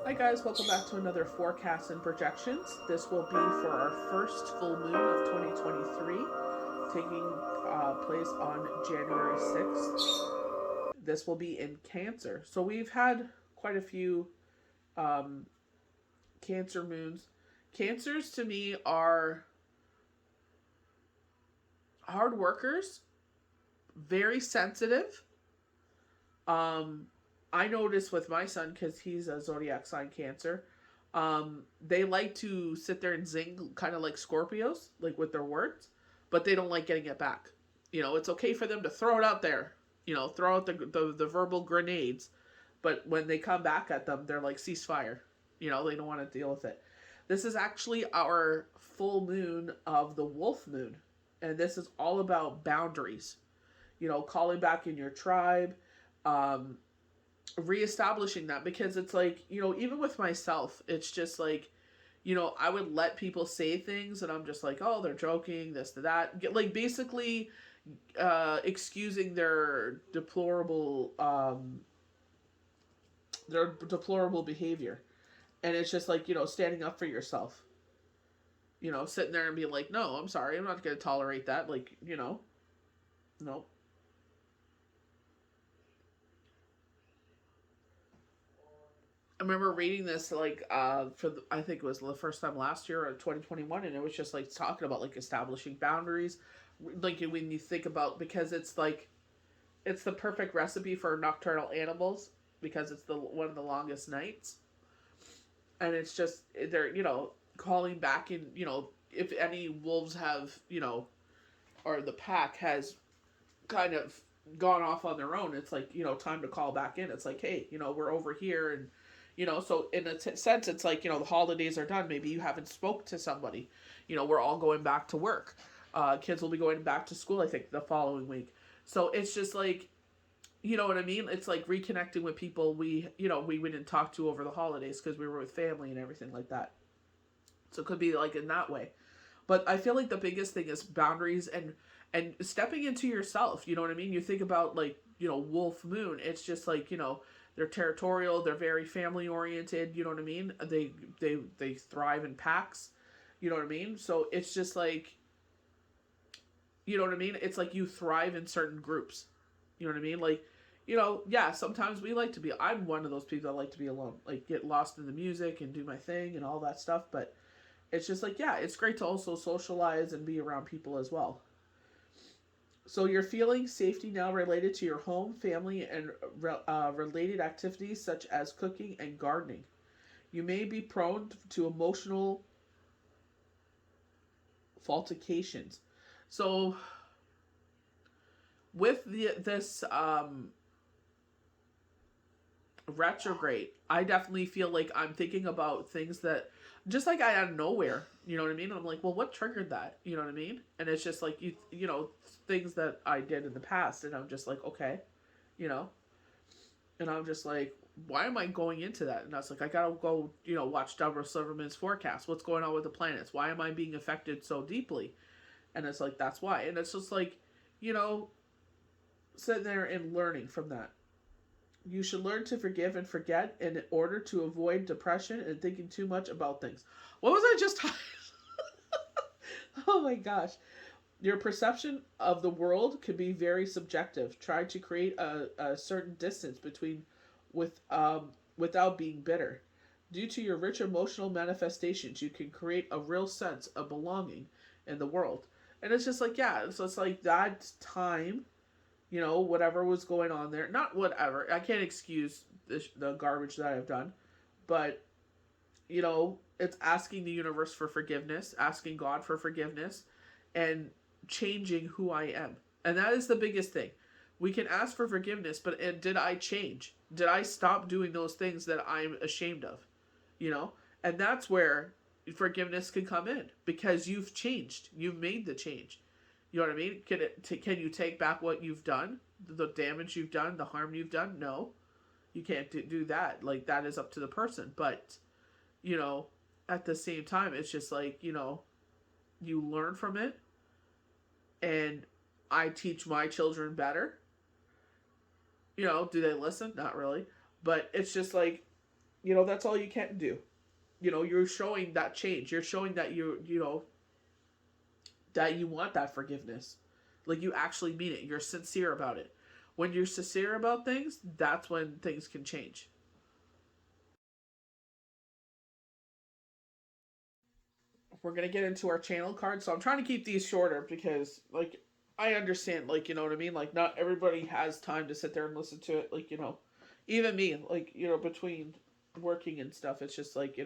Hi guys, welcome back to another forecast and projections. This will be for our first full moon of 2023, taking place on January 6th. This will be in Cancer. So we've had quite a few um, Cancer moons. Cancers to me are hard workers, very sensitive. Um, I notice with my son, because he's a zodiac sign Cancer, they like to sit there and zing, kind of like Scorpios, like with their words, but they don't like getting it back. It's okay for them to throw it out there, throw out the verbal grenades, but when they come back at them, they're like, ceasefire. They don't want to deal with it. This is actually our full moon of the wolf moon, and this is all about boundaries, calling back in your tribe, um, reestablishing that, because it's like, even with myself, it's just like, I would let people say things and I'm just like, oh, they're joking, this to that, like basically excusing their deplorable behavior. And it's just like, standing up for yourself, sitting there and being like, no, I'm sorry, I'm not going to tolerate that, like, no. I remember reading this like I think it was the first time last year or 2021, and it was just like talking about like establishing boundaries, like when you think about, because it's like it's the perfect recipe for nocturnal animals, because it's the one of the longest nights, and it's just they're calling back in, if any wolves have, or the pack has kind of gone off on their own, it's like, time to call back in. It's like, hey, we're over here, and so in a sense, it's like, the holidays are done, maybe you haven't spoke to somebody, we're all going back to work, kids will be going back to school, I think, the following week. So it's just like, you know what I mean, it's like reconnecting with people we didn't talk to over the holidays because we were with family and everything like that. So it could be like in that way. But I feel like the biggest thing is boundaries, and stepping into yourself. You know what I mean? You think about like, Wolf Moon. It's just like, they're territorial. They're very family oriented. You know what I mean? They thrive in packs. You know what I mean? So it's just like, you know what I mean? It's like you thrive in certain groups. You know what I mean? Like, yeah, sometimes we like to be, I'm one of those people that like to be alone, like get lost in the music and do my thing and all that stuff. But it's just like, yeah, it's great to also socialize and be around people as well. So you're feeling safety now related to your home, family, and related activities such as cooking and gardening. You may be prone to emotional falsifications. So with this retrograde, I definitely feel like I'm thinking about things that just like I out of nowhere, you know what I mean? I'm like, well, what triggered that? You know what I mean? And it's just like things that I did in the past, and I'm just like, okay, you know, and I'm just like, why am I going into that? And I was like, I gotta go, watch Deborah Silverman's forecast. What's going on with the planets? Why am I being affected so deeply? And it's like, that's why. And it's just like, you know, sitting there and learning from that. You should learn to forgive and forget in order to avoid depression and thinking too much about things. What was I just talking? Oh my gosh. Your perception of the world could be very subjective. Try to create a certain distance between without being bitter. Due to your rich emotional manifestations, you can create a real sense of belonging in the world. And it's just like, yeah, so it's like that time, whatever was going on there. Not whatever. I can't excuse the garbage that I've done, but it's asking the universe for forgiveness, asking God for forgiveness, and changing who I am. And that is the biggest thing. We can ask for forgiveness, but did I change? Did I stop doing those things that I'm ashamed of? You know? And that's where forgiveness can come in, because you've changed. You've made the change. You know what I mean? Can you take back what you've done? The damage you've done, the harm you've done? No. You can't do that. Like, that is up to the person. But, you know, at the same time, it's just like, you learn from it. And I teach my children better. Do they listen? Not really. But it's just like, that's all you can do. You're showing that change. You're showing that that you want that forgiveness. Like you actually mean it. You're sincere about it. When you're sincere about things, that's when things can change. We're gonna get into our channel cards. So I'm trying to keep these shorter because like I understand, like, you know what I mean? Like not everybody has time to sit there and listen to it. Like, even me, like, between working and stuff, it's just like,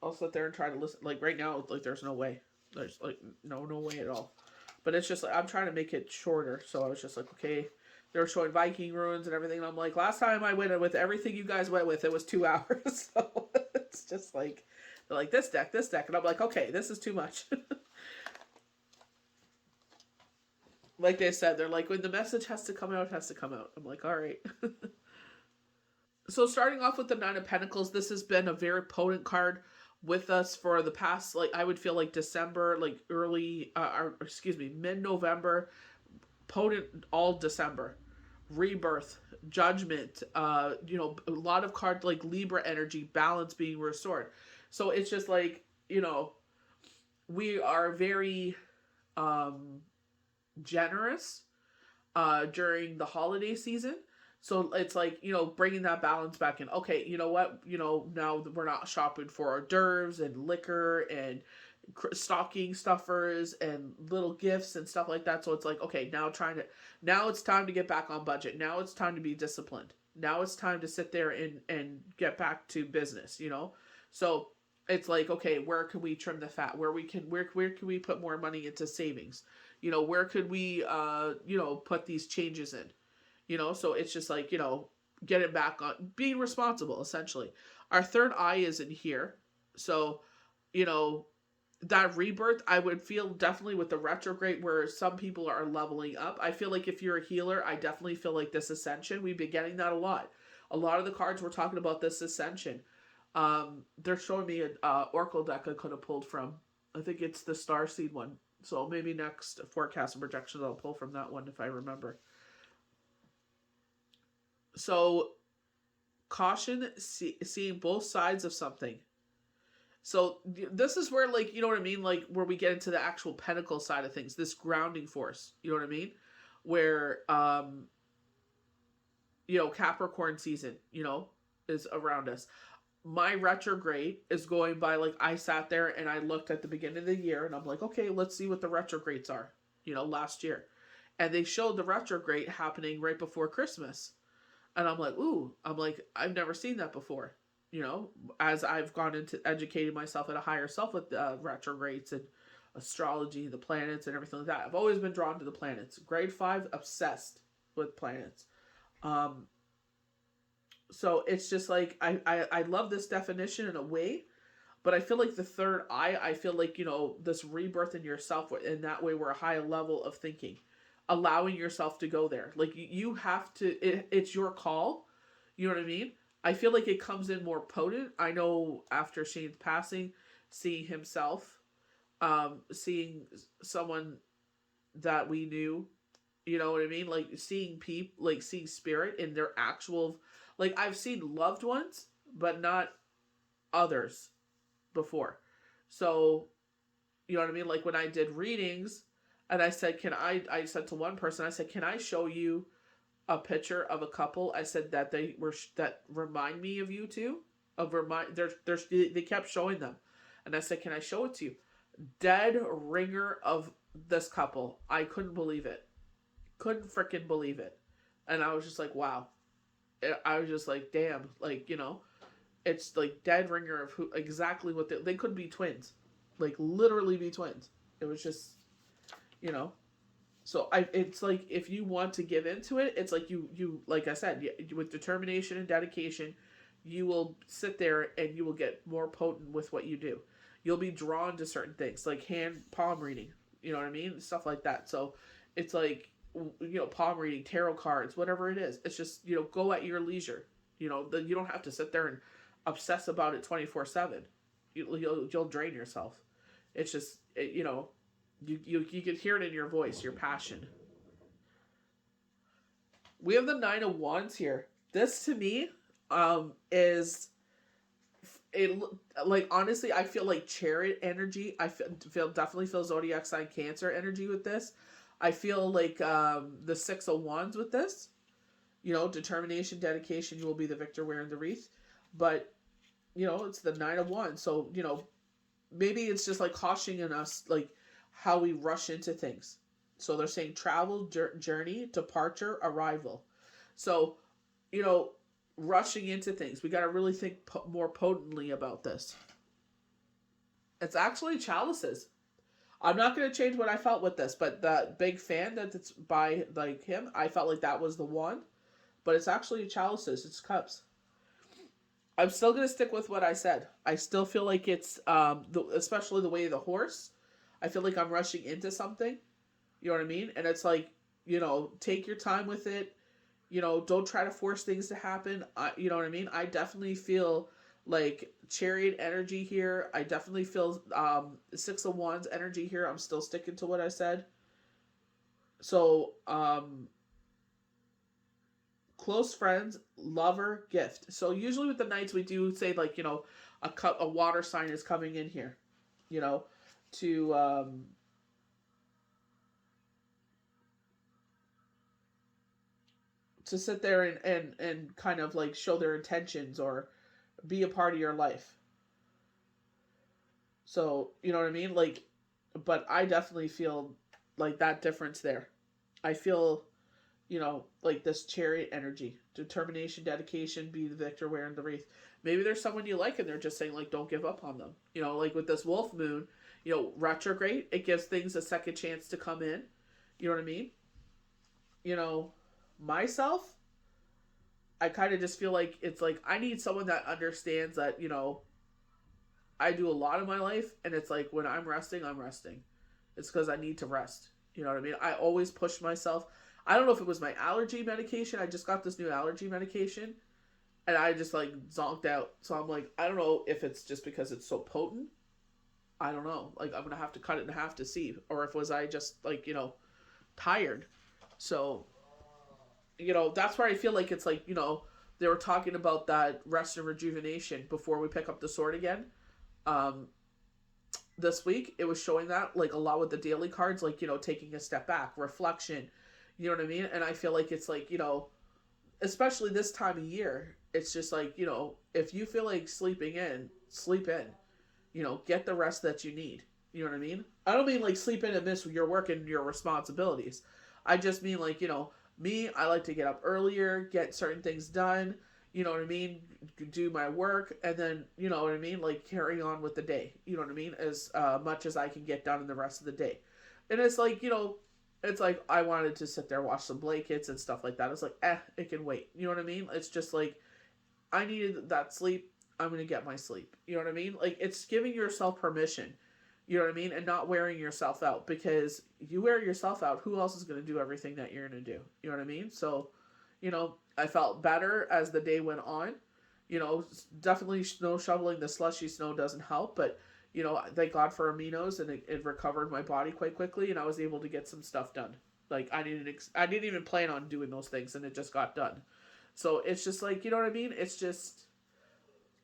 I'll sit there and try to listen. Like right now, like there's no way. There's like no way at all. But it's just like I'm trying to make it shorter. So I was just like, okay, they were showing Viking ruins and everything. And I'm like, last time I went with everything you guys went with, it was 2 hours. So it's just like they're like this deck, and I'm like, okay, this is too much. Like they said, they're like, when the message has to come out, it has to come out. I'm like, all right. So starting off with the Nine of Pentacles, this has been a very potent card with us for the past, like I would feel like December, like early, or excuse me, mid-November, potent all December. Rebirth, judgment, a lot of cards like Libra energy, balance being restored. So it's just like, we are very generous during the holiday season. So it's like, bringing that balance back in. Okay, you know what? Now we're not shopping for hors d'oeuvres and liquor and stocking stuffers and little gifts and stuff like that. So it's like, okay, now it's time to get back on budget. Now it's time to be disciplined. Now it's time to sit there and get back to business, So it's like, okay, where can we trim the fat? Where can we put more money into savings? Where could we put these changes in? So it's just like, get it back on being responsible, essentially. Our third eye is in here. So, that rebirth, I would feel definitely with the retrograde where some people are leveling up. I feel like if you're a healer, I definitely feel like this ascension, we've been getting that a lot. A lot of the cards we're talking about this ascension. They're showing me an oracle deck I could have pulled from. I think it's the Starseed one. So maybe next forecast and projections I'll pull from that one if I remember. So caution, seeing both sides of something. So this is where, like, you know what I mean? Like where we get into the actual pentacle side of things, this grounding force, you know what I mean? Where, Capricorn season, is around us. My retrograde is going by, like, I sat there and I looked at the beginning of the year and I'm like, okay, let's see what the retrogrades are, last year. And they showed the retrograde happening right before Christmas. And I'm like, ooh, I've never seen that before. As I've gone into educating myself at a higher self with retrogrades and astrology, the planets and everything like that. I've always been drawn to the planets. Grade 5, obsessed with planets. So it's just like, I love this definition in a way, but I feel like the third eye, I feel like, this rebirth in yourself, in that way we're a higher level of thinking, allowing yourself to go there. Like you have to, it's your call. You know what I mean? I feel like it comes in more potent. I know after Shane's passing, seeing himself, seeing someone that we knew, you know what I mean? Like seeing people, like seeing spirit in their actual, like I've seen loved ones, but not others before. So, you know what I mean? Like when I did readings and I said, I said to one person, I said, can I show you a picture of a couple? I said that that remind me of you two, they kept showing them. And I said, can I show it to you? Dead ringer of this couple. I couldn't believe it. Couldn't freaking believe it. And I was just like, wow. I was just like, damn, like, it's like dead ringer of who exactly what they could be twins. Like literally be twins. It was just, so it's like, if you want to give into it, it's like you like I said, with determination and dedication, you will sit there and you will get more potent with what you do. You'll be drawn to certain things, like palm reading, you know what I mean? Stuff like that. So it's like, palm reading, tarot cards, whatever it is. It's just, go at your leisure. You don't have to sit there and obsess about it 24/7. You'll drain yourself. It's just, you can hear it in your voice, your passion. We have the Nine of Wands here. This to me, is it, like, honestly, I feel like Chariot energy. I feel definitely feel zodiac sign Cancer energy with this. I feel like the Six of Wands with this. You know, determination, dedication. You will be the victor wearing the wreath. But you know, it's the Nine of Wands. So you know, maybe it's just like cautioning us, like how we rush into things. So they're saying travel, journey, departure, arrival. So you know, rushing into things. We got to really think more potently about this. It's actually chalices. I'm not going to change what I felt with this, but the big fan that it's by like him, I felt like that was the one. But it's actually chalices. It's cups. I'm still going to stick with what I said. I still feel like it's, especially the way of the horse. I feel like I'm rushing into something. You know what I mean? And it's like, you know, take your time with it. You know, don't try to force things to happen. You know what I mean? I definitely feel like Chariot energy here. I definitely feel Six of Wands energy here. I'm still sticking to what I said. So, close friends, lover, gift. So usually with the Knights, we do say like, you know, a water sign is coming in here, you know, to sit there and kind of like show their intentions or be a part of your life. So, you know what I mean? Like, but I definitely feel like that difference there. I feel, you know, like this Chariot energy, determination, dedication, be the victor wearing the wreath. Maybe there's someone you like and they're just saying like, don't give up on them. You know, like with this Wolf Moon, you know, retrograde, it gives things a second chance to come in. You know what I mean? You know, myself, I kind of just feel like it's like I need someone that understands that, you know, I do a lot in my life and it's like when I'm resting, I'm resting. It's because I need to rest. You know what I mean? I always push myself. I don't know if it was my allergy medication. I just got this new allergy medication and I just like zonked out. So I'm like, I don't know if it's just because it's so potent. I don't know. Like I'm going to have to cut it in half to see. Or if was I just like, you know, tired. So, you know, that's where I feel like it's like, you know, they were talking about that rest and rejuvenation before we pick up the sword again. Um, this week it was showing that like a lot with the daily cards, like, you know, taking a step back, reflection, you know what I mean? And I feel like it's like, you know, especially this time of year, it's just like, you know, if you feel like sleeping in, sleep in, you know, get the rest that you need. You know what I mean? I don't mean like sleep in and miss your work and your responsibilities. I just mean like, you know, me, I like to get up earlier, get certain things done, you know what I mean? Do my work and then, you know what I mean? Like carry on with the day, you know what I mean? As much as I can get done in the rest of the day. And it's like, you know, it's like I wanted to sit there, watch some blankets and stuff like that. It's like, it can wait. You know what I mean? It's just like, I needed that sleep. I'm going to get my sleep. You know what I mean? Like, it's giving yourself permission. You know what I mean? And not wearing yourself out. Because you wear yourself out, who else is going to do everything that you're going to do? You know what I mean? So, you know, I felt better as the day went on. You know, definitely snow shoveling the slushy snow doesn't help. But, you know, thank God for aminos. And it recovered my body quite quickly. And I was able to get some stuff done. Like, I didn't even plan on doing those things. And it just got done. So, it's just like, you know what I mean? It's just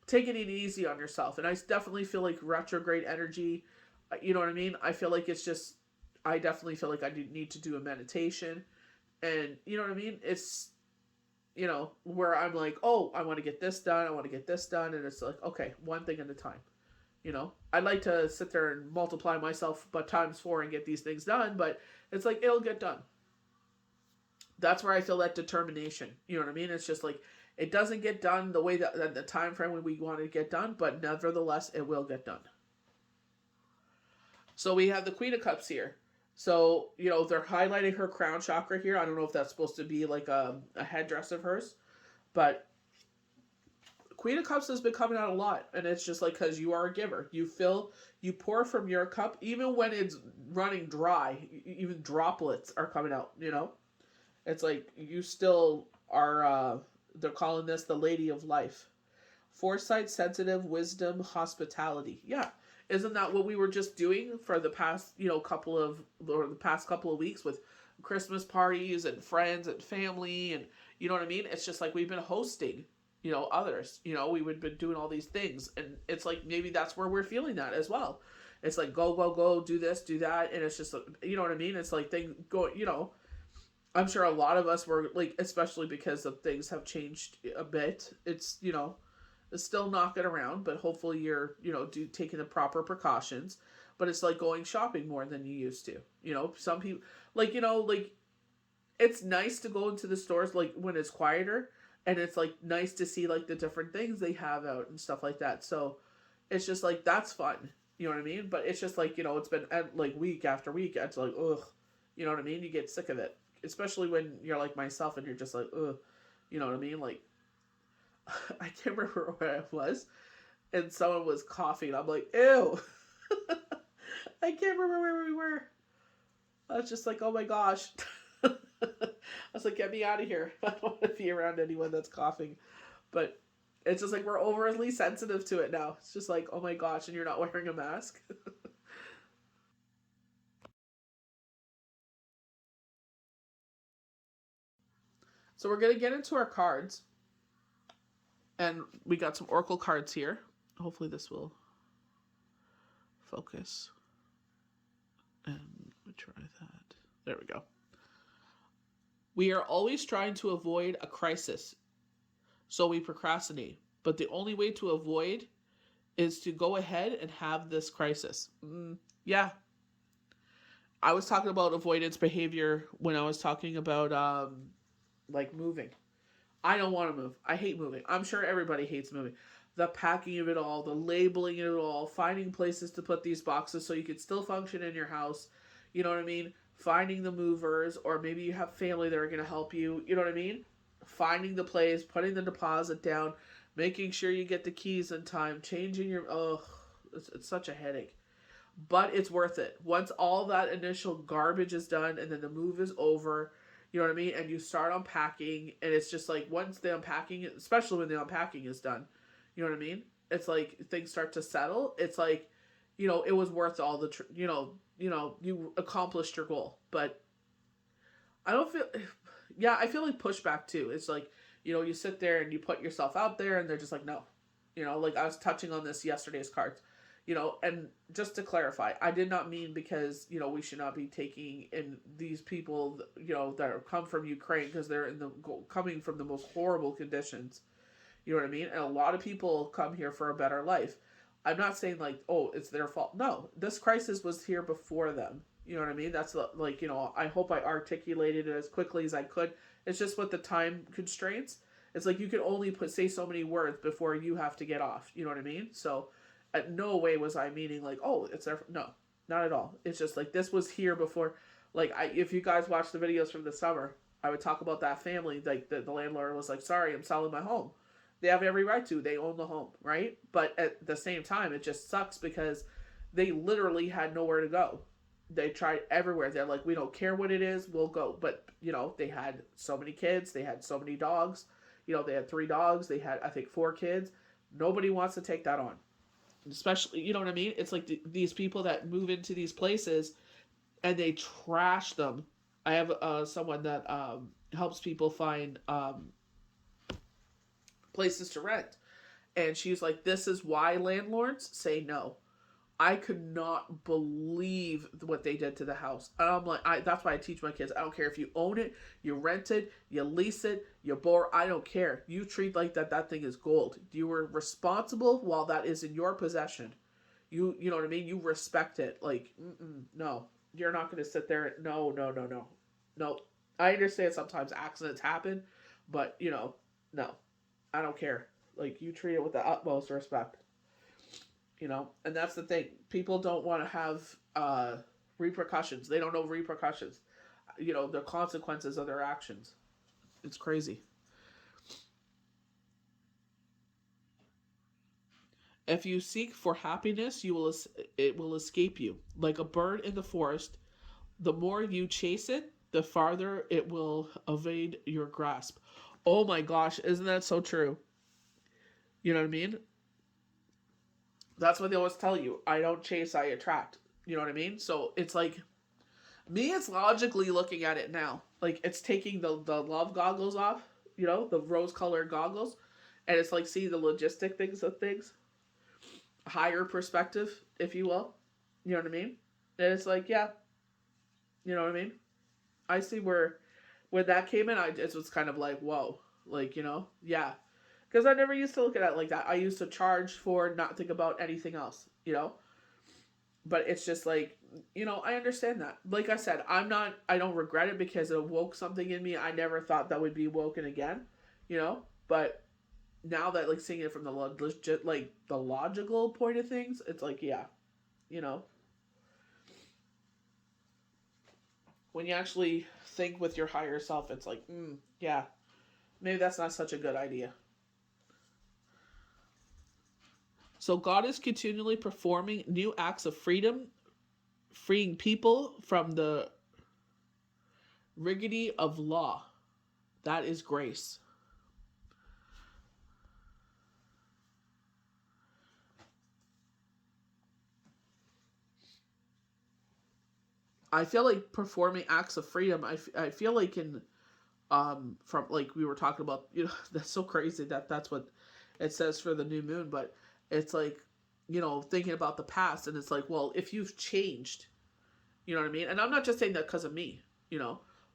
taking it easy on yourself. And I definitely feel like retrograde energy, you know what I mean? I feel like it's just, I definitely feel like I need to do a meditation. And you know what I mean? It's, you know, where I'm like, oh, I want to get this done. I want to get this done. And it's like, okay, one thing at a time. You know, I'd like to sit there and multiply myself but times 4 and get these things done. But it's like, it'll get done. That's where I feel that determination. You know what I mean? It's just like, it doesn't get done the way that the time frame when we want it to get done, but nevertheless, it will get done. So we have the Queen of Cups here. So, you know, they're highlighting her crown chakra here. I don't know if that's supposed to be like a headdress of hers, but Queen of Cups has been coming out a lot. And it's just like, because you are a giver. You pour from your cup, even when it's running dry, even droplets are coming out, you know? It's like, you still are, they're calling this the Lady of Life. Foresight, sensitive, wisdom, hospitality. Yeah. Isn't that what we were just doing for the past, you know, the past couple of weeks with Christmas parties and friends and family and, you know what I mean? It's just like we've been hosting, others. We would been doing all these things, and it's like maybe that's where we're feeling that as well. It's like go go go, do this, do that, and it's just you know what I mean. It's like they go. I'm sure a lot of us were like, especially because of things have changed a bit. It's still knocking around, but hopefully you're taking the proper precautions. But it's like going shopping more than you used to. Some people like it's nice to go into the stores like when it's quieter, and it's like nice to see like the different things they have out and stuff like that. So it's just like that's fun. You know what I mean? But it's just like it's been like week after week. It's like ugh. You know what I mean? You get sick of it, especially when you're like myself and you're just like ugh. You know what I mean? Like I can't remember where I was, and someone was coughing. I'm like ew. I can't remember where we were. I was just like, oh my gosh. I was like, get me out of here. I don't want to be around anyone that's coughing. But it's just like we're overly sensitive to it now. It's just like, oh my gosh, and you're not wearing a mask. So we're going to get into our cards. And we got some oracle cards here. Hopefully this will focus. And let me try that. There we go. We are always trying to avoid a crisis, so we procrastinate. But the only way to avoid is to go ahead and have this crisis. Yeah. I was talking about avoidance behavior when I was talking about like moving. I don't want to move. I hate moving. I'm sure everybody hates moving. The packing of it all, the labeling of it all, finding places to put these boxes so you can still function in your house. You know what I mean? Finding the movers, or maybe you have family that are going to help you. You know what I mean? Finding the place, putting the deposit down, making sure you get the keys in time, changing your... Oh, it's such a headache. But it's worth it. Once all that initial garbage is done and then the move is over, you know what I mean? And you start unpacking, and it's just like once the unpacking, especially when the unpacking is done, you know what I mean? It's like things start to settle. It's like, it was worth all the, you accomplished your goal. But I don't feel, yeah, I feel like pushback too. It's like, you sit there and you put yourself out there and they're just like, no. Like I was touching on this yesterday's cards. And just to clarify, I did not mean because, we should not be taking in these people, that are come from Ukraine because they're coming from the most horrible conditions. You know what I mean? And a lot of people come here for a better life. I'm not saying like, oh, it's their fault. No, this crisis was here before them. You know what I mean? That's like, I hope I articulated it as quickly as I could. It's just with the time constraints. It's like you can only say so many words before you have to get off. You know what I mean? So at no way was I meaning like, oh, it's their... No, not at all. It's just like this was here before. Like, if you guys watch the videos from the summer, I would talk about that family. Like the landlord was like, sorry, I'm selling my home. They have every right to. They own the home, right? But at the same time, it just sucks because they literally had nowhere to go. They tried everywhere. They're like, we don't care what it is, we'll go. But, they had so many kids. They had so many dogs. They had 3 dogs. They had, I think, 4 kids. Nobody wants to take that on. Especially, you know what I mean? It's like these people that move into these places and they trash them. I have someone that helps people find places to rent. And she's like, this is why landlords say no. I could not believe what they did to the house. And I'm like, that's why I teach my kids. I don't care if you own it, you rent it, you lease it, you borrow. I don't care. You treat like that thing is gold. You were responsible while that is in your possession. You know what I mean? You respect it. Like, no. You're not going to sit there. No. No. I understand sometimes accidents happen, but, no. I don't care. Like, you treat it with the utmost respect. And that's the thing. People don't want to have repercussions. They don't know repercussions. The consequences of their actions. It's crazy. If you seek for happiness, it will escape you. Like a bird in the forest, the more you chase it, the farther it will evade your grasp. Oh my gosh, isn't that so true? You know what I mean? That's what they always tell you. I don't chase, I attract. You know what I mean? So it's like, me, it's logically looking at it now. Like, it's taking the love goggles off, the rose-colored goggles, And it's like seeing the logistic things of things, higher perspective, if you will. You know what I mean? And it's like, yeah, you know what I mean? I see where when that came in, it was kind of like, whoa, like, yeah. Because I never used to look at it like that. I used to charge for not think about anything else, But it's just like, I understand that. Like I said, I don't regret it because it awoke something in me I never thought that would be woken again, But now that like seeing it from the the logical point of things, it's like, yeah, you know, when you actually think with your higher self, it's like, yeah, maybe that's not such a good idea. So God is continually performing new acts of freedom, freeing people from the rigidity of law. That is grace. I feel like performing acts of freedom. I feel like from like we were talking about, that's so crazy that's what it says for the new moon, but it's like, thinking about the past, and it's like, well, if you've changed, you know what I mean? And I'm not just saying that because of me,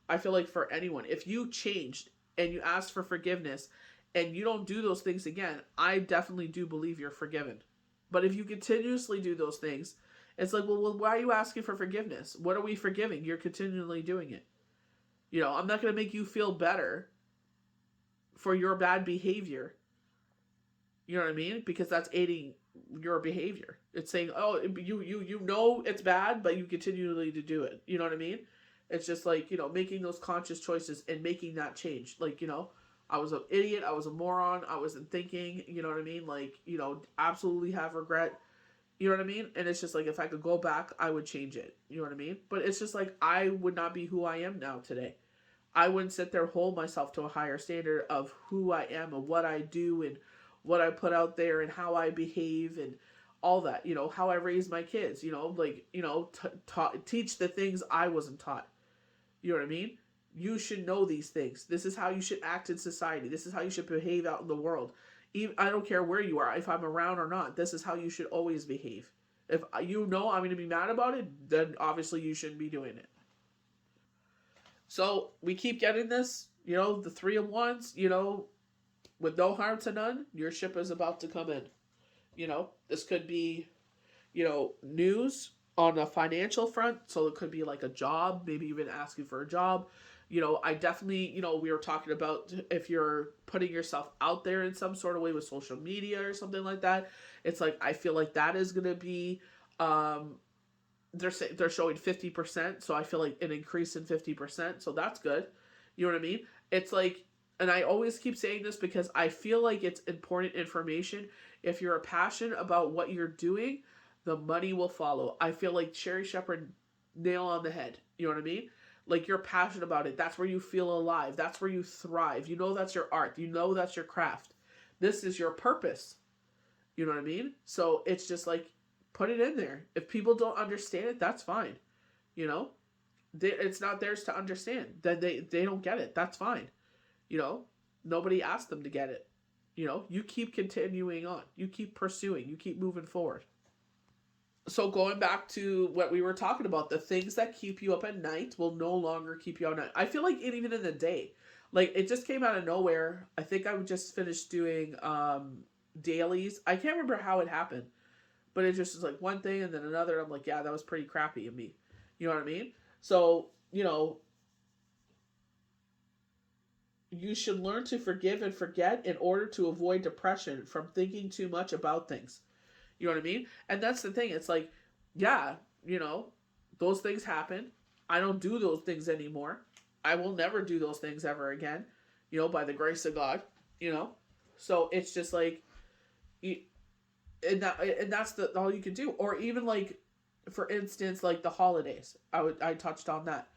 I feel like for anyone, if you changed and you asked for forgiveness and you don't do those things again, I definitely do believe you're forgiven. But if you continuously do those things, it's like, well, why are you asking for forgiveness? What are we forgiving? You're continually doing it. I'm not going to make you feel better for your bad behavior. You know what I mean? Because that's aiding your behavior. It's saying, oh, you know it's bad, but you continually to do it. You know what I mean? It's just like, making those conscious choices and making that change. Like, I was an idiot. I was a moron. I wasn't thinking, you know what I mean? Like, absolutely have regret. You know what I mean? And it's just like, if I could go back, I would change it. You know what I mean? But it's just like, I would not be who I am now today. I wouldn't sit there, hold myself to a higher standard of who I am and what I do and what I put out there and how I behave and all that, how I raise my kids, teach the things I wasn't taught. You know what I mean? You should know these things. This is how you should act in society. This is how you should behave out in the world. Even, I don't care where you are, if I'm around or not, this is how you should always behave. If I'm going to be mad about it, then obviously you shouldn't be doing it. So we keep getting this, the 3 of Wands, with no harm to none, your ship is about to come in. This could be, news on a financial front. So it could be like a job, maybe you've been asking for a job. I definitely, we were talking about if you're putting yourself out there in some sort of way with social media or something like that. It's like, I feel like that is going to be, they're showing 50%. So I feel like an increase in 50%. So that's good. You know what I mean? It's like, and I always keep saying this because I feel like it's important information. If you're passionate about what you're doing, the money will follow. I feel like Sherry Shepherd, nail on the head. You know what I mean? Like, you're passionate about it. That's where you feel alive. That's where you thrive. That's your art. That's your craft. This is your purpose. You know what I mean? So it's just like, put it in there. If people don't understand it, that's fine. It's not theirs to understand. Then they don't get it. That's fine. Nobody asked them to get it. You keep continuing on. You keep pursuing. You keep moving forward. So going back to what we were talking about, the things that keep you up at night will no longer keep you up at night. I feel like even in the day, like it just came out of nowhere. I think I just finished doing dailies. I can't remember how it happened, but it just was like one thing and then another. I'm like, yeah, that was pretty crappy of me. You know what I mean? So, you should learn to forgive and forget in order to avoid depression from thinking too much about things. You know what I mean? And that's the thing. It's like, yeah, those things happen. I don't do those things anymore. I will never do those things ever again, by the grace of God, So it's just like, and that's all you can do. Or even like, for instance, like the holidays. I touched on that.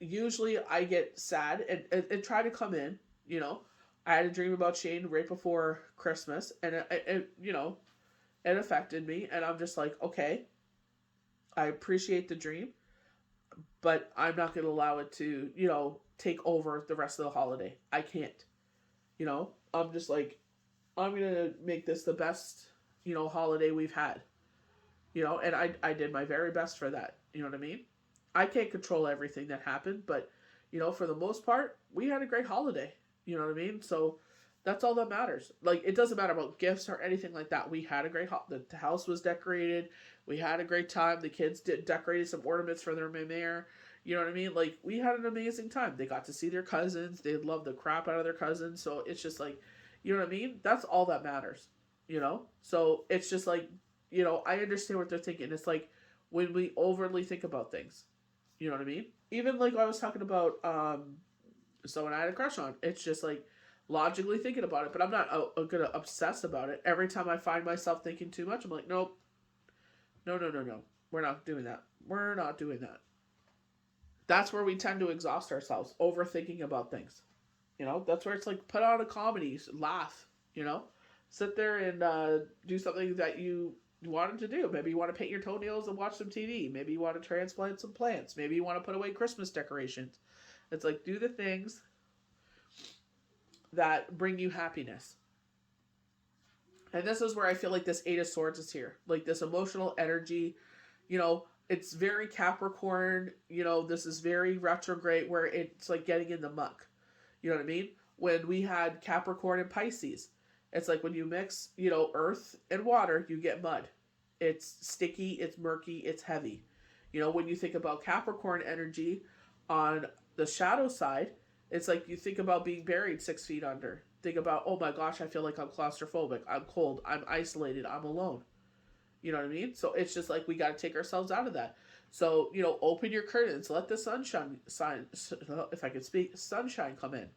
Usually I get sad and try to come in, I had a dream about Shane right before Christmas, and it it affected me, and I'm just like, okay, I appreciate the dream, but I'm not going to allow it to, take over the rest of the holiday. I can't. I'm just like, I'm going to make this the best, holiday we've had, and I did my very best for that. You know what I mean? I can't control everything that happened, but, for the most part, we had a great holiday. You know what I mean? So that's all that matters. Like, it doesn't matter about gifts or anything like that. We had a great the house was decorated. We had a great time. The kids decorated some ornaments for their mare. You know what I mean? Like, we had an amazing time. They got to see their cousins. They loved the crap out of their cousins. So it's just like, you know what I mean? That's all that matters. So it's just like, I understand what they're thinking. It's like when we overly think about things. You know what I mean? Even like I was talking about someone I had a crush on. It's just like logically thinking about it, but I'm not gonna obsess about it. Every time I find myself thinking too much, I'm like, nope, no, no, no, no. We're not doing that. We're not doing that. That's where we tend to exhaust ourselves, overthinking about things. That's where it's like put on a comedy, laugh. Sit there and do something that you wanted to do. Maybe you want to paint your toenails and watch some TV. Maybe you want to transplant some plants. Maybe you want to put away Christmas decorations. It's like do the things that bring you happiness. And this is where I feel like this Eight of Swords is here. Like this emotional energy, it's very Capricorn, this is very retrograde where it's like getting in the muck. You know what I mean? When we had Capricorn and Pisces, it's like when you mix, earth and water, you get mud. It's sticky, it's murky, it's heavy. When you think about Capricorn energy on the shadow side, it's like you think about being buried 6 feet under. Think about, oh my gosh, I feel like I'm claustrophobic. I'm cold. I'm isolated. I'm alone. You know what I mean? So it's just like we got to take ourselves out of that. So, open your curtains. Let the sunshine, if I could speak, sunshine come in.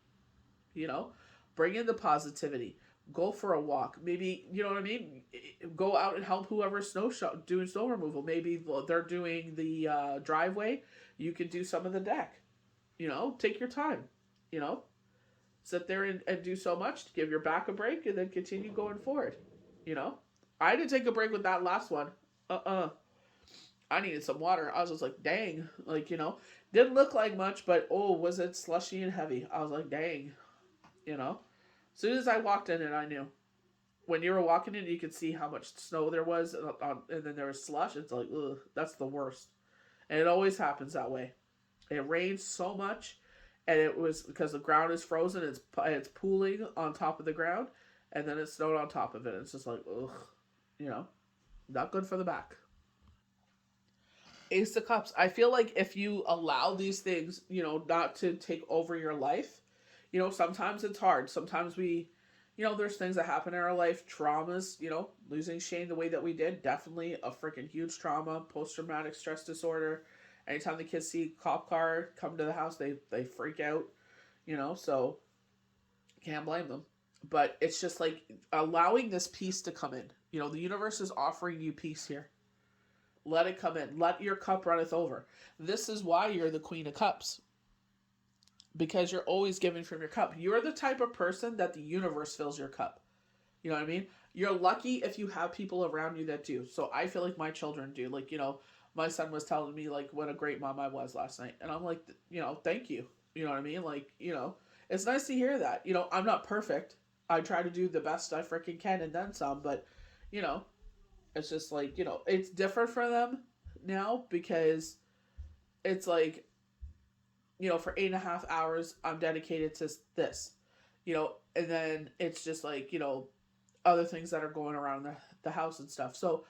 Bring in the positivity. Go for a walk. Maybe, you know what I mean? Go out and help whoever's doing snow removal. Maybe they're doing the driveway. You can do some of the deck. Take your time. You know, sit there and do so much to give your back a break and then continue going forward. You know, I had to take a break with that last one. I needed some water. I was just like, dang. Like, didn't look like much, but oh, was it slushy and heavy? I was like, dang. As soon as I walked in it, I knew. When you were walking in, you could see how much snow there was, and then there was slush. It's like, ugh, that's the worst. And it always happens that way. It rains so much, and it was because the ground is frozen. It's pooling on top of the ground, and then it snowed on top of it. It's just like, ugh, not good for the back. Ace of Cups. I feel like if you allow these things, not to take over your life, sometimes it's hard. Sometimes there's things that happen in our life, traumas, losing Shane the way that we did, definitely a freaking huge trauma, post-traumatic stress disorder. Anytime the kids see a cop car come to the house, they freak out, so can't blame them. But it's just like allowing this peace to come in. The universe is offering you peace here. Let it come in. Let your cup runneth over. This is why you're the Queen of Cups. Because you're always giving from your cup. You're the type of person that the universe fills your cup. You know what I mean? You're lucky if you have people around you that do. So I feel like my children do. Like, my son was telling me, like, what a great mom I was last night. And I'm like, thank you. You know what I mean? Like, it's nice to hear that. I'm not perfect. I try to do the best I freaking can and then some. But, it's just like, it's different for them now because it's like, for 8.5 hours, I'm dedicated to this, and then it's just like, other things that are going around the house and stuff. So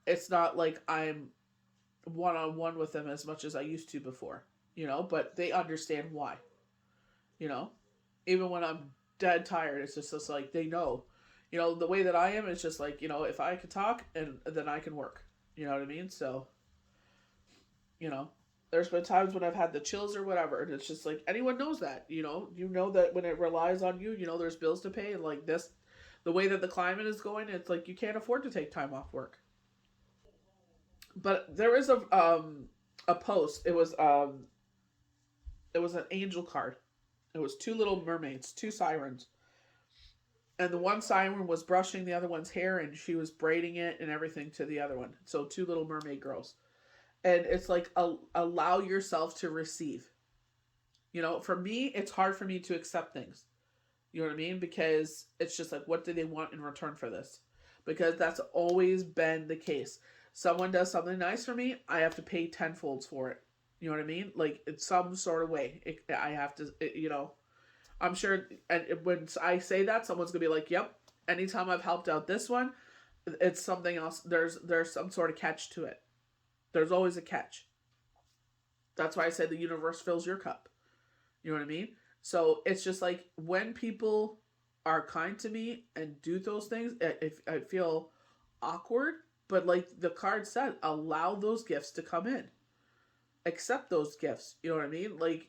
it's not like I'm one-on-one with them as much as I used to before, but they understand why, even when I'm dead tired, it's just like, they know, the way that I am, it's just like, if I can talk and then I can work, you know what I mean? So, there's been times when I've had the chills or whatever, and it's just like, anyone knows that, that when it relies on you, there's bills to pay, and like this, the way that the climate is going, it's like, you can't afford to take time off work. But there is a post, it was an angel card. It was two little mermaids, two sirens. And the one siren was brushing the other one's hair, and she was braiding it and everything to the other one. So two little mermaid girls. And it's like, allow yourself to receive. For me, it's hard for me to accept things. You know what I mean? Because it's just like, what do they want in return for this? Because that's always been the case. Someone does something nice for me, I have to pay tenfolds for it. You know what I mean? Like, in some sort of way. I have to, I'm sure, and when I say that, someone's going to be like, yep, anytime I've helped out this one, it's something else. There's some sort of catch to it. There's always a catch. That's why I say the universe fills your cup. You know what I mean? So it's just like, when people are kind to me and do those things, if I feel awkward, but like the card said, allow those gifts to come in. Accept those gifts. You know what I mean? Like,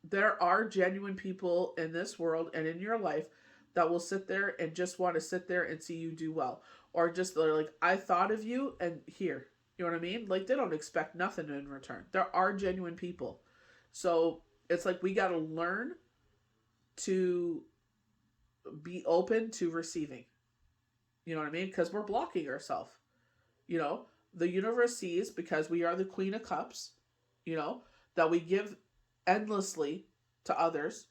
there are genuine people in this world and in your life that will sit there and just want to sit there and see you do well. Or just, they're like, I thought of you and here. You know what I mean? Like, they don't expect nothing in return. There are genuine people. So it's like, we got to learn to be open to receiving. You know what I mean? Because we're blocking ourselves. The universe sees, because we are the Queen of Cups, that we give endlessly to others.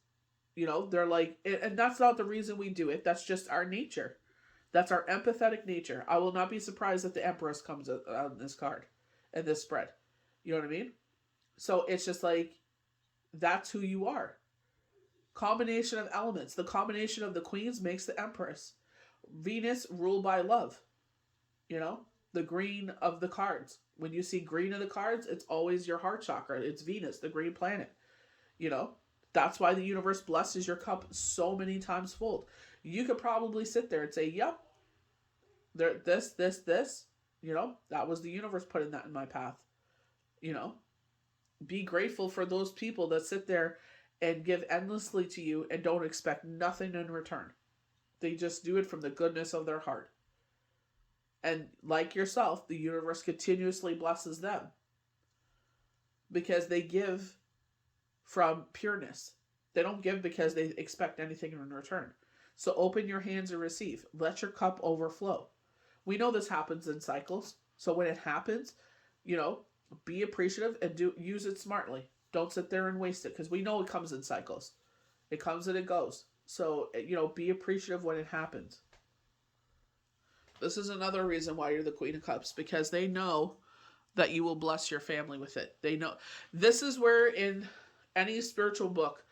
They're like, and that's not the reason we do it. That's just our nature. That's our empathetic nature. I will not be surprised if the Empress comes out in this card, in this spread. You know what I mean? So it's just like, that's who you are. Combination of elements. The combination of the queens makes the Empress. Venus ruled by love. The green of the cards. When you see green of the cards, it's always your heart chakra. It's Venus, the green planet. That's why the universe blesses your cup so many times fold. You could probably sit there and say, yep, this. That was the universe putting that in my path. Be grateful for those people that sit there and give endlessly to you and don't expect nothing in return. They just do it from the goodness of their heart. And like yourself, the universe continuously blesses them because they give from pureness. They don't give because they expect anything in return. So open your hands and receive. Let your cup overflow. We know this happens in cycles. So when it happens, be appreciative and use it smartly. Don't sit there and waste it, because we know it comes in cycles. It comes and it goes. So, be appreciative when it happens. This is another reason why you're the Queen of Cups, because they know that you will bless your family with it. They know. This is where in any spiritual book,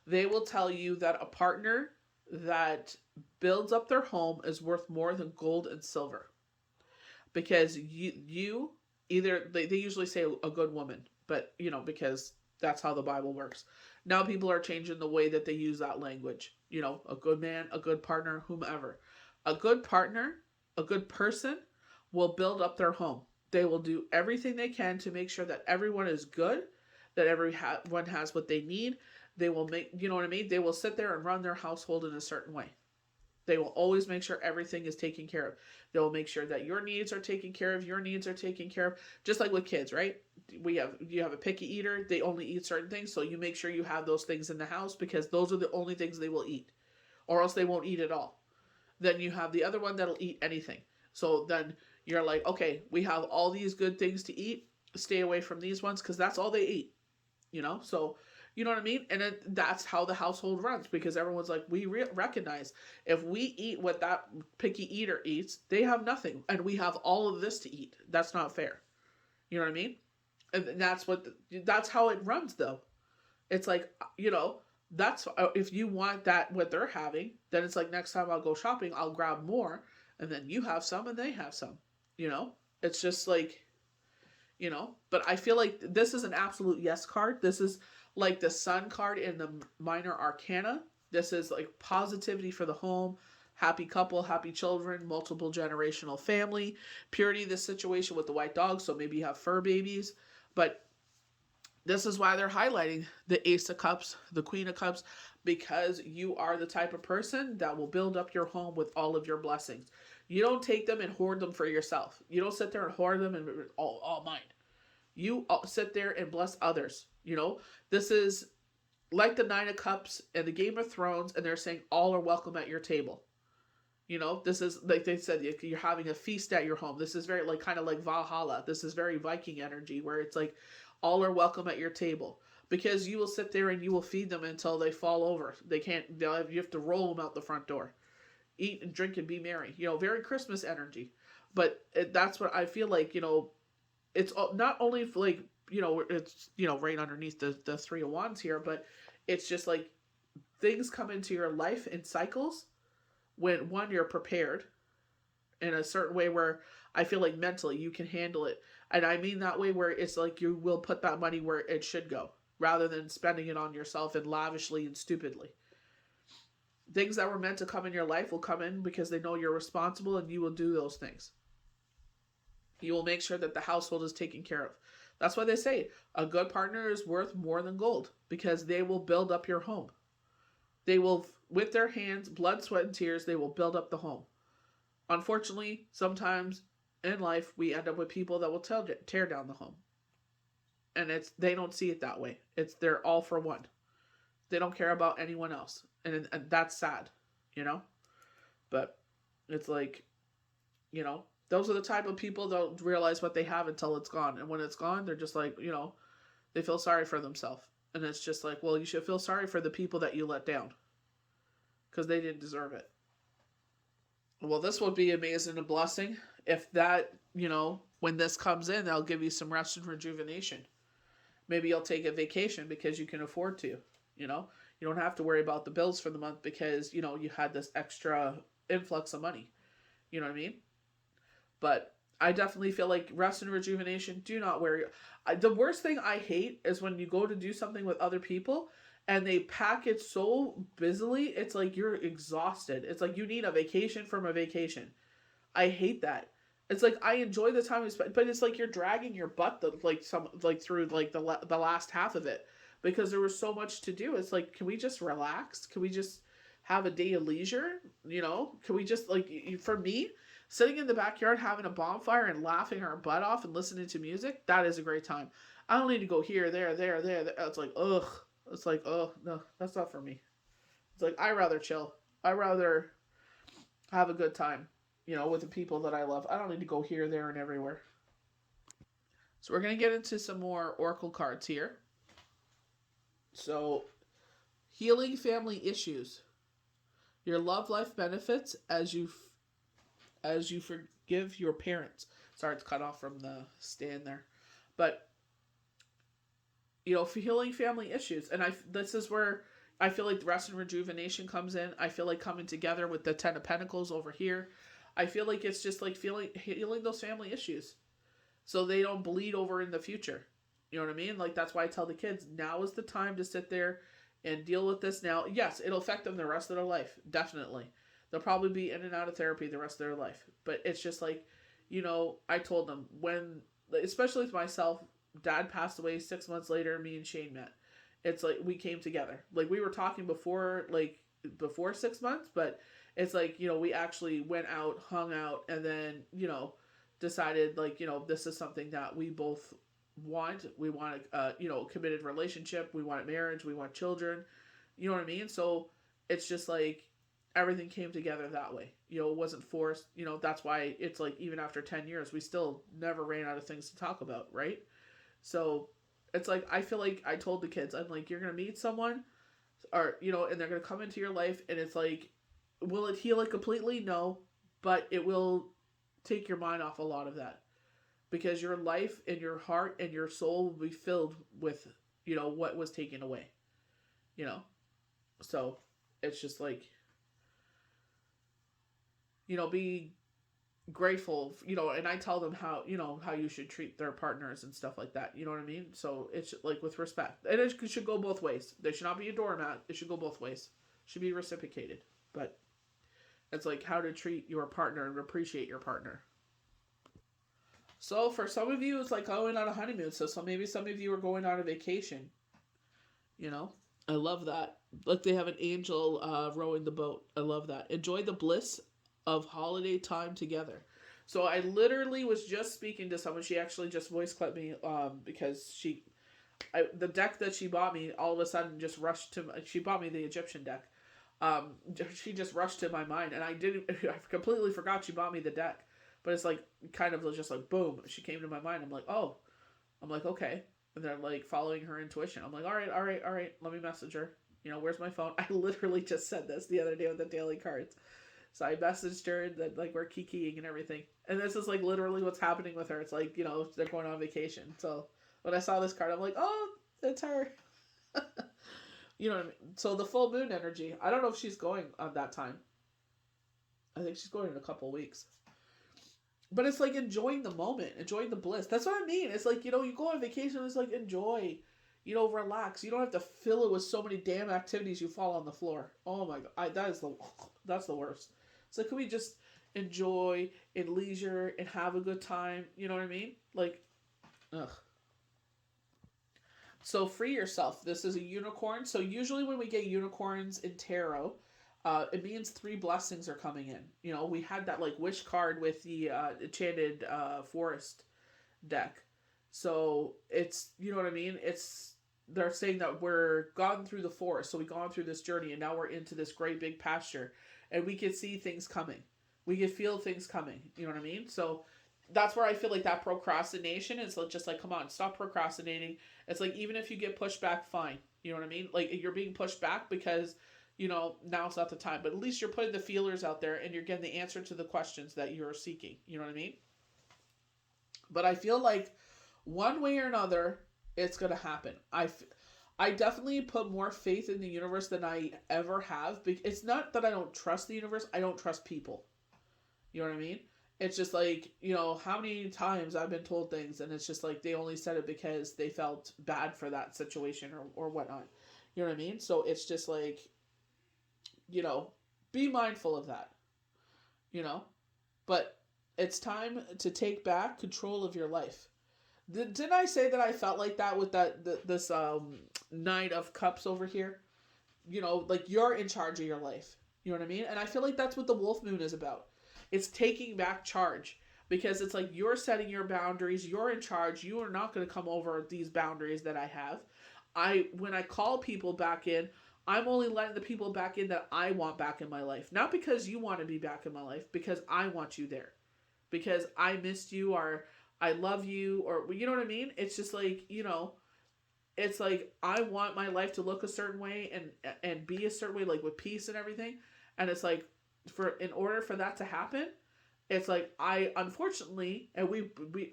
they will tell you that a partner that builds up their home is worth more than gold and silver. Because you either, they usually say a good woman, but, because that's how the Bible works. Now people are changing the way that they use that language. A good man, a good partner, whomever. A good partner, a good person will build up their home. They will do everything they can to make sure that everyone is good, that everyone has what they need. They will make, you know what I mean? They will sit there and run their household in a certain way. They will always make sure everything is taken care of. They will make sure that your needs are taken care of, your needs are taken care of. Just like with kids, right? You have a picky eater, they only eat certain things, so you make sure you have those things in the house because those are the only things they will eat. Or else they won't eat at all. Then you have the other one that'll eat anything. So then you're like, okay, we have all these good things to eat. Stay away from these ones because that's all they eat. So you know what I mean? And that's how the household runs, because everyone's like, we recognize if we eat what that picky eater eats, they have nothing. And we have all of this to eat. That's not fair. You know what I mean? And that's how it runs though. It's like, that's, if you want that, what they're having, then it's like, next time I'll go shopping, I'll grab more. And then you have some and they have some, it's just like, but I feel like this is an absolute yes card. This is like the Sun card in the Minor Arcana. This is like positivity for the home, happy couple, happy children, multiple generational family, purity, this situation with the white dog. So maybe you have fur babies, but this is why they're highlighting the Ace of Cups, the Queen of Cups, because you are the type of person that will build up your home with all of your blessings. You don't take them and hoard them for yourself. You don't sit there and hoard them and all mine. You sit there and bless others. This is like the Nine of Cups and the Game of Thrones, and they're saying all are welcome at your table. This is like they said, you're having a feast at your home. This is very kind of like Valhalla. This is very Viking energy where it's like all are welcome at your table. because you will sit there and you will feed them until they fall over. They can't. You have to roll them out the front door. Eat and drink and be merry. Very Christmas energy. But that's what I feel like. It's not only like it's right underneath the Three of Wands here, but it's just like things come into your life in cycles when one, you're prepared in a certain way where I feel like mentally you can handle it. And I mean that way where it's like you will put that money where it should go rather than spending it on yourself and lavishly and stupidly. Things that were meant to come in your life will come in because they know you're responsible and you will do those things. You will make sure that the household is taken care of. That's why they say a good partner is worth more than gold, because they will build up your home. They will, with their hands, blood, sweat, and tears, they will build up the home. Unfortunately, sometimes in life, we end up with people that will tear down the home. And they don't see it that way. They're all for one. They don't care about anyone else. And that's sad, But it's like, those are the type of people that don't realize what they have until it's gone. And when it's gone, they're just like, they feel sorry for themselves. And it's just like, well, you should feel sorry for the people that you let down, because they didn't deserve it. Well, this would be amazing and blessing if that, when this comes in, they'll give you some rest and rejuvenation. Maybe you'll take a vacation because you can afford to, You don't have to worry about the bills for the month because, you had this extra influx of money. You know what I mean? But I definitely feel like rest and rejuvenation, do not worry. The worst thing I hate is when you go to do something with other people and they pack it so busily, it's like you're exhausted. It's like you need a vacation from a vacation. I hate that. It's like I enjoy the time we spend, but it's like you're dragging your butt through the last half of it because there was so much to do. It's like, can we just relax? Can we just have a day of leisure? Can we just, for me, sitting in the backyard having a bonfire and laughing our butt off and listening to music, that is a great time. I don't need to go here, there. It's like, ugh. It's like, oh, no, that's not for me. It's like, I rather chill. I rather have a good time, with the people that I love. I don't need to go here, there, and everywhere. So we're going to get into some more oracle cards here. So, healing family issues. Your love life benefits as you forgive your parents. Sorry, it's cut off from the stand there. But, for healing family issues. And this is where I feel like the rest and rejuvenation comes in. I feel like coming together with the Ten of Pentacles over here. I feel like it's just like healing those family issues so they don't bleed over in the future. You know what I mean? Like, that's why I tell the kids, now is the time to sit there and deal with this now. Yes, it'll affect them the rest of their life. Definitely. They'll probably be in and out of therapy the rest of their life. But it's just like, I told them especially with myself, Dad passed away 6 months later, me and Shane met. It's like we came together. Like, we were talking before 6 months, but it's like, we actually went out, hung out, and then, decided this is something that we both want. We want a, committed relationship. We want marriage. We want children. You know what I mean? So it's just like everything came together that way. It wasn't forced. That's why it's like even after 10 years, we still never ran out of things to talk about, right? So it's like, I feel like I told the kids, I'm like, you're going to meet someone or, and they're going to come into your life, and it's like, will it heal it completely? No, but it will take your mind off a lot of that, because your life and your heart and your soul will be filled with, what was taken away, so it's just like, be grateful, and I tell them how, how you should treat their partners and stuff like that. You know what I mean? So it's like with respect, and it should go both ways. They should not be a doormat. It should go both ways. It should be reciprocated. But it's like how to treat your partner and appreciate your partner. So for some of you, it's like going on a honeymoon. So maybe some of you are going on a vacation. I love that. Like they have an angel rowing the boat. I love that. Enjoy the bliss of holiday time together. So I literally was just speaking to someone. She actually just voice clipped me because the deck that she bought me all of a sudden just rushed to. She bought me the Egyptian deck. She just rushed to my mind, and I completely forgot she bought me the deck. But it's like kind of just like boom, she came to my mind. I'm like, oh, okay. And they're like following her intuition. I'm like, all right, all right, all right. Let me message her. Where's my phone? I literally just said this the other day with the daily cards. So I messaged her that like we're kikiing and everything. And this is like literally what's happening with her. It's like, they're going on vacation. So when I saw this card, I'm like, oh, it's her. You know what I mean? So the full moon energy, I don't know if she's going on that time. I think she's going in a couple weeks. But it's like enjoying the moment, enjoying the bliss. That's what I mean. It's like, you go on vacation, it's like enjoy, relax. You don't have to fill it with so many damn activities you fall on the floor. Oh my God. That's the worst. It's like, can we just enjoy and leisure and have a good time? You know what I mean? Like, ugh. So free yourself. This is a unicorn. So usually when we get unicorns in tarot, it means 3 blessings are coming in. We had that like wish card with the enchanted forest deck. So it's, you know what I mean? They're saying that we're gone through the forest. So we've gone through this journey and now we're into this great big pasture and we can see things coming. We can feel things coming. You know what I mean? So that's where I feel like that procrastination is just like, come on, stop procrastinating. It's like, even if you get pushed back, fine. You know what I mean? Like you're being pushed back because, now's not the time, but at least you're putting the feelers out there and you're getting the answer to the questions that you're seeking. You know what I mean? But I feel like one way or another, it's going to happen. I definitely put more faith in the universe than I ever have. It's not that I don't trust the universe. I don't trust people. You know what I mean? It's just like, how many times I've been told things and it's just like they only said it because they felt bad for that situation or whatnot. You know what I mean? So it's just like, be mindful of that, but it's time to take back control of your life. Didn't I say that I felt like that with this Knight of Cups over here? Like you're in charge of your life. You know what I mean? And I feel like that's what the Wolf Moon is about. It's taking back charge because it's like you're setting your boundaries. You're in charge. You are not going to come over these boundaries that I have. When I call people back in, I'm only letting the people back in that I want back in my life. Not because you want to be back in my life, because I want you there. Because I missed you or I love you or, you know what I mean? It's just like, it's like I want my life to look a certain way and be a certain way, like with peace and everything. And it's like, in order for that to happen, it's like I unfortunately, and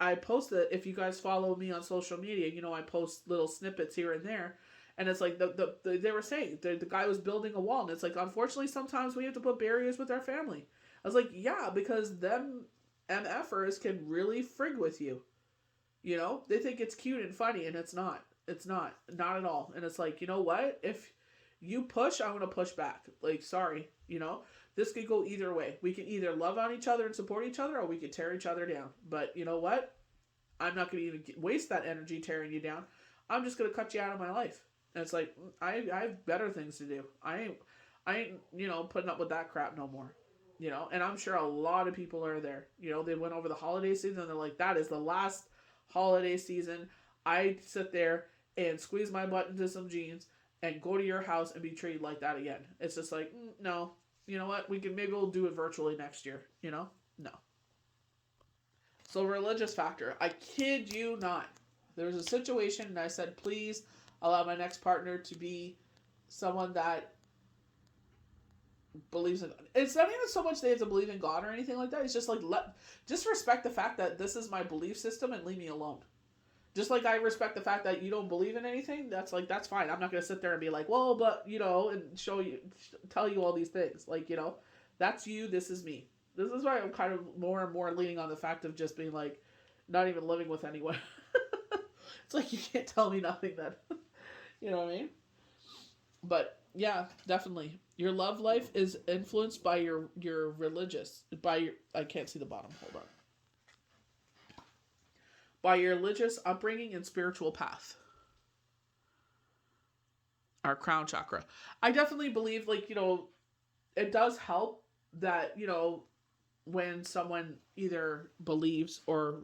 I post that if you guys follow me on social media, I post little snippets here and there, and it's like they were saying the guy was building a wall, and it's like unfortunately sometimes we have to put barriers with our family. I was like, yeah, because them MFers can really frig with you. They think it's cute and funny, and it's not. It's not at all. And it's like, you know what? If you push, I'm gonna push back. Like, sorry, This could go either way. We can either love on each other and support each other, or we could tear each other down. But you know what? I'm not going to even waste that energy tearing you down. I'm just going to cut you out of my life. And it's like, I have better things to do. I ain't, putting up with that crap no more. And I'm sure a lot of people are there. They went over the holiday season and they're like, that is the last holiday season. I sit there and squeeze my butt into some jeans and go to your house and be treated like that again. It's just like, no. You know what? Maybe we'll do it virtually next year. No. So religious factor. I kid you not. There was a situation and I said, please allow my next partner to be someone that believes in. It's not even so much they have to believe in God or anything like that. It's just like, just respect the fact that this is my belief system and leave me alone. Just like I respect the fact that you don't believe in anything, that's fine. I'm not going to sit there and be like, well, but, and tell you all these things. Like, that's you, this is me. This is why I'm kind of more and more leaning on the fact of just being like, not even living with anyone. It's like, you can't tell me nothing then. You know what I mean? But, yeah, definitely. Your love life is influenced by your I can't see the bottom, hold on. By your religious upbringing and spiritual path. Our crown chakra. I definitely believe, it does help that, when someone either believes or...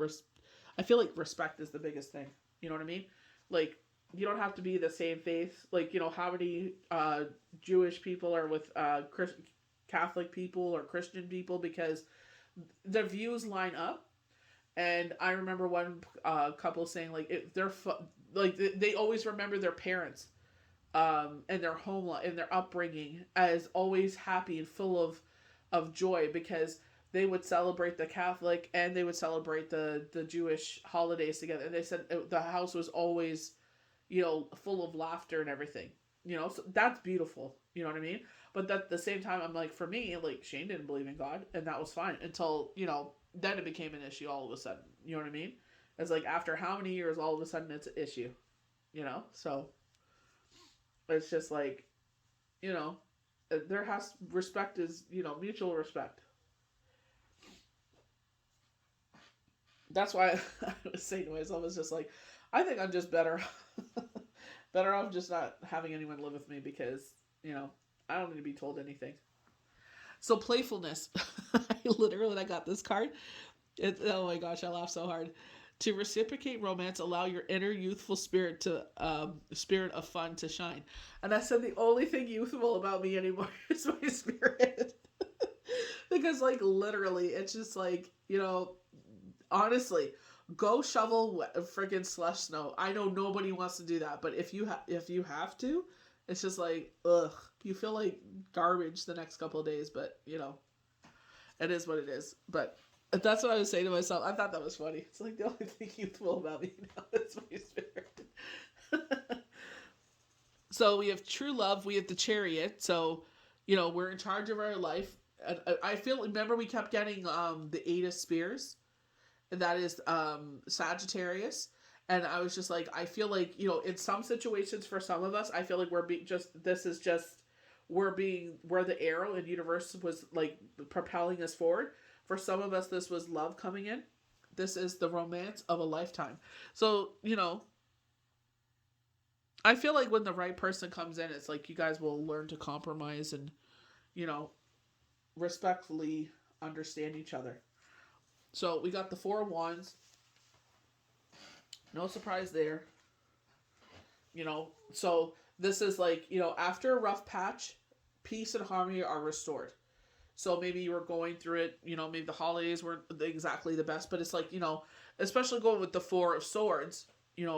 I feel like respect is the biggest thing. You know what I mean? Like, you don't have to be the same faith. Like, how many Jewish people are with Catholic people or Christian people because the views line up. And I remember one couple saying, like, like they always remember their parents, and their home life and their upbringing as always happy and full of joy, because they would celebrate the Catholic and they would celebrate the Jewish holidays together. And they said the house was always, full of laughter and everything. So that's beautiful. You know what I mean? But at the same time, I'm like, for me, like Shane didn't believe in God, and that was fine until then it became an issue all of a sudden. You know what I mean? It's like after how many years, all of a sudden it's an issue. So it's just like, there has respect is mutual respect. That's why I was saying to myself, it's just like, I think I'm just better better off just not having anyone live with me, because I don't need to be told anything. So playfulness. When I got this card, oh my gosh, I laughed so hard. To reciprocate romance, allow your inner youthful spirit of fun to shine. And I said the only thing youthful about me anymore is my spirit. Because like literally, it's just like, honestly, go shovel freaking slush snow. I know nobody wants to do that, but if you have to, it's just like, ugh, you feel like garbage the next couple of days. But it is what it is. But that's what I was saying to myself. I thought that was funny. It's like the only thing youthful about me now is my spirit. So we have true love. We have the Chariot. So, we're in charge of our life. I feel, remember we kept getting the Eight of Spears. And that is Sagittarius. And I was just like, I feel like, in some situations for some of us, I feel like we're the arrow and universe was like propelling us forward. For some of us, this was love coming in. This is the romance of a lifetime. So, I feel like when the right person comes in, it's like you guys will learn to compromise and, respectfully understand each other. So we got the Four of Wands. No surprise there. So this is like, after a rough patch, peace and harmony are restored. So maybe you were going through it, maybe the holidays weren't exactly the best, but it's like, especially going with the Four of Swords,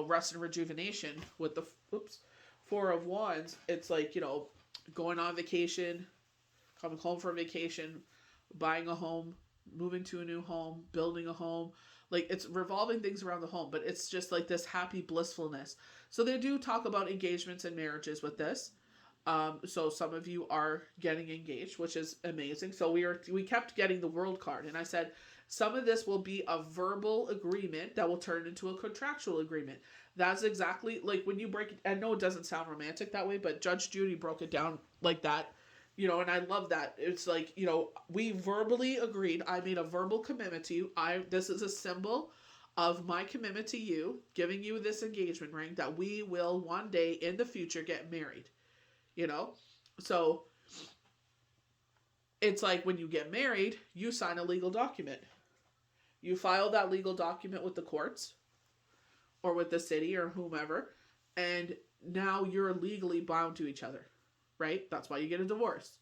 rest and rejuvenation with the Four of Wands, it's like, going on vacation, coming home from vacation, buying a home, moving to a new home, building a home. Like, it's revolving things around the home, but it's just like this happy blissfulness. So they do talk about engagements and marriages with this. So some of you are getting engaged, which is amazing. So we kept getting the World card, and I said some of this will be a verbal agreement that will turn into a contractual agreement. That's exactly like when you break it. I know it doesn't sound romantic that way, but Judge Judy broke it down like that. And I love that. It's like, we verbally agreed. I made a verbal commitment to you. This is a symbol of my commitment to you, giving you this engagement ring that we will one day in the future get married. So it's like when you get married, you sign a legal document. You file that legal document with the courts or with the city or whomever, and now you're legally bound to each other. Right? That's why you get a divorce.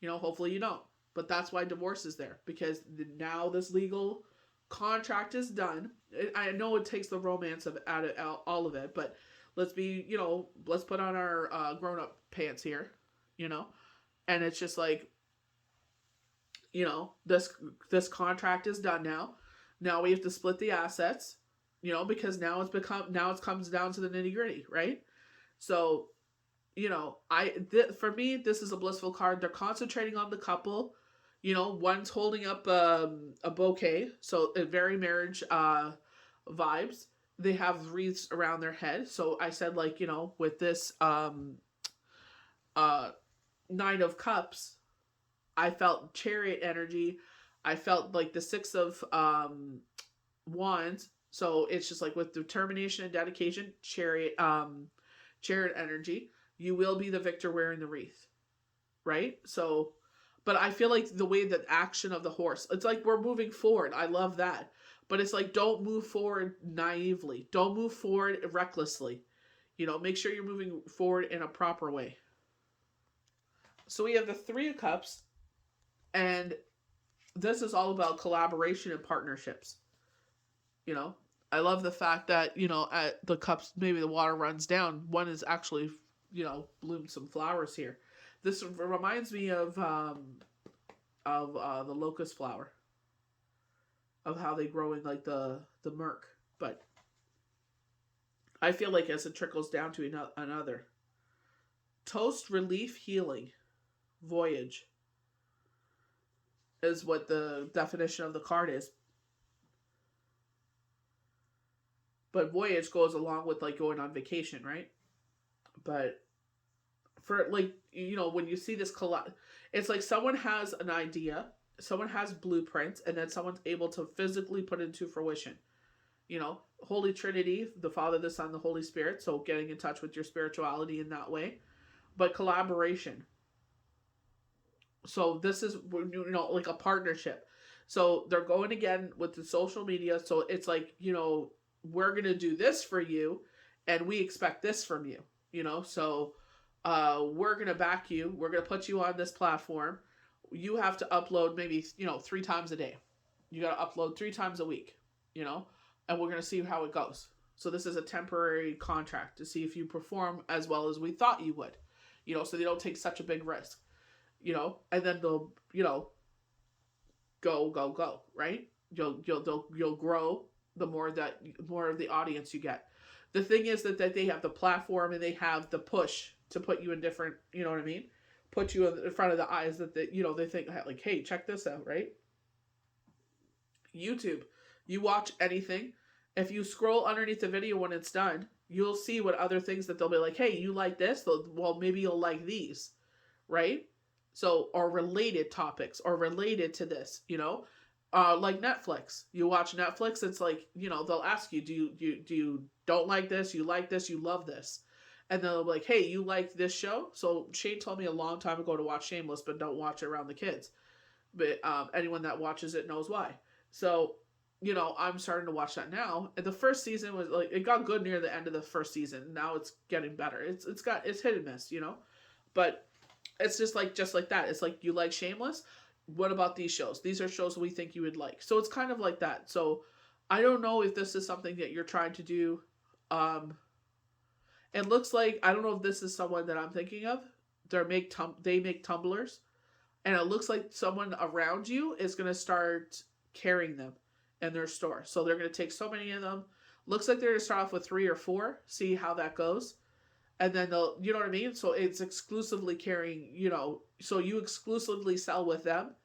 Hopefully you don't. But that's why divorce is there. Because now this legal contract is done. I know it takes the romance out of all of it. But let's put on our grown-up pants here. And it's just like, this contract is done now. Now we have to split the assets. Because now it comes down to the nitty-gritty. Right? So for me, this is a blissful card. They're concentrating on the couple. One's holding up a bouquet, so very marriage vibes. They have wreaths around their head. So I said, like, with this Nine of Cups, I felt Chariot energy. I felt like the Six of Wands. So it's just like with determination and dedication, Chariot energy. You will be the victor wearing the wreath, right? So, but I feel like the way that action of the horse, it's like we're moving forward. I love that. But it's like, don't move forward naively. Don't move forward recklessly. Make sure you're moving forward in a proper way. So we have the Three of Cups, and this is all about collaboration and partnerships. I love the fact that, at the cups, maybe the water runs down. One is actually, bloomed some flowers here. This reminds me of the locust flower, of how they grow in like the murk. But I feel like as it trickles down to another. Toast, relief, healing, voyage is what the definition of the card is. But voyage goes along with like going on vacation, right? But for like, when you see this it's like someone has an idea, someone has blueprints, and then someone's able to physically put it into fruition. Holy Trinity, the Father, the Son, the Holy Spirit. So getting in touch with your spirituality in that way. But collaboration. So this is, like a partnership. So they're going again with the social media. So it's like, we're going to do this for you and we expect this from you, so we're going to back you. We're going to put you on this platform. You have to upload maybe, 3 times a day. You got to upload 3 times a week, and we're going to see how it goes. So this is a temporary contract to see if you perform as well as we thought you would, so they don't take such a big risk, and then they'll, go, right? You'll grow the more of the audience you get. The thing is that they have the platform and they have the push to put you in different, you know what I mean? Put you in front of the eyes that they think like, hey, check this out, right? YouTube, you watch anything. If you scroll underneath the video when it's done, you'll see what other things that they'll be like, hey, you like this? Well, maybe you'll like these, right? So, or related topics or related to this, like Netflix. You watch Netflix, it's like, they'll ask you, do you don't like this? You like this? You love this? And they'll be like, hey, you like this show? So Shane told me a long time ago to watch Shameless, but don't watch it around the kids. But anyone that watches it knows why. So, I'm starting to watch that now. And the first season was like, it got good near the end of the first season. Now it's getting better. It's hit and miss, But it's just like that. It's like, you like Shameless? What about these shows? These are shows we think you would like. So it's kind of like that. So I don't know if this is something that you're trying to do. It looks like, I don't know if this is someone that I'm thinking of. They make tumblers, and it looks like someone around you is going to start carrying them in their store. So they're going to take so many of them. Looks like they're going to start off with 3 or 4, see how that goes. And then they'll, you know what I mean? So it's exclusively carrying, so you exclusively sell with them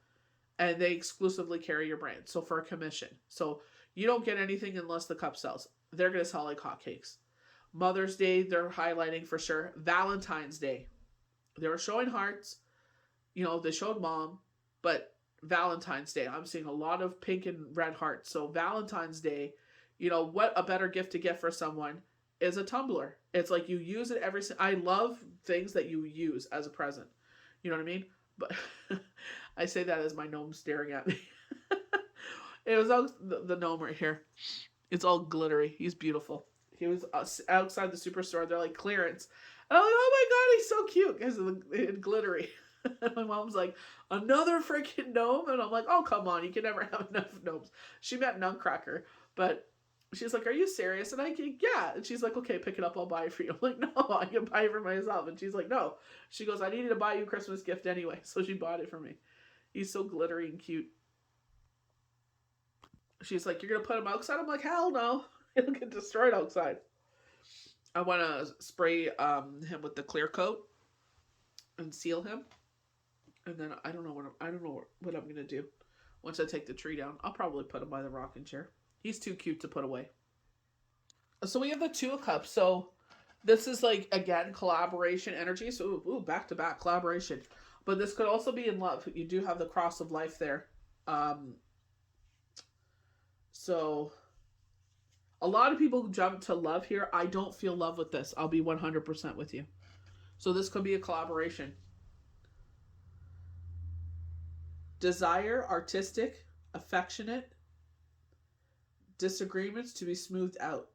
and they exclusively carry your brand. So for a commission. So you don't get anything unless the cup sells. They're going to sell like hotcakes. Mother's Day, they're highlighting for sure. Valentine's Day, they were showing hearts. They showed mom, but Valentine's Day, I'm seeing a lot of pink and red hearts. So Valentine's Day, what a better gift to get for someone is a tumbler. It's like you use it I love things that you use as a present. You know what I mean? But I say that as my gnome staring at me. It was the gnome right here. It's all glittery. He's beautiful. He was outside the superstore. They're like, clearance. And I'm like, oh my god, he's so cute because it's glittery. And my mom's like, another freaking gnome? And I'm like, oh, come on. You can never have enough gnomes. She meant Nutcracker. But she's like, are you serious? And I'm like, yeah. And she's like, okay, pick it up. I'll buy it for you. I'm like, no, I can buy it for myself. And she's like, no. She goes, I needed to buy you a Christmas gift anyway. So she bought it for me. He's so glittery and cute. She's like, you're going to put him outside? I'm like, hell no. He'll get destroyed outside. I want to spray him with the clear coat and seal him. And then I don't know what I'm going to do. Once I take the tree down, I'll probably put him by the rocking chair. He's too cute to put away. So we have the 2 of Cups. So this is like, again, collaboration energy. So back-to-back collaboration. But this could also be in love. You do have the Cross of Life there. So a lot of people jump to love here. I don't feel love with this. I'll be 100% with you. So this could be a collaboration. Desire, artistic, affectionate, disagreements to be smoothed out.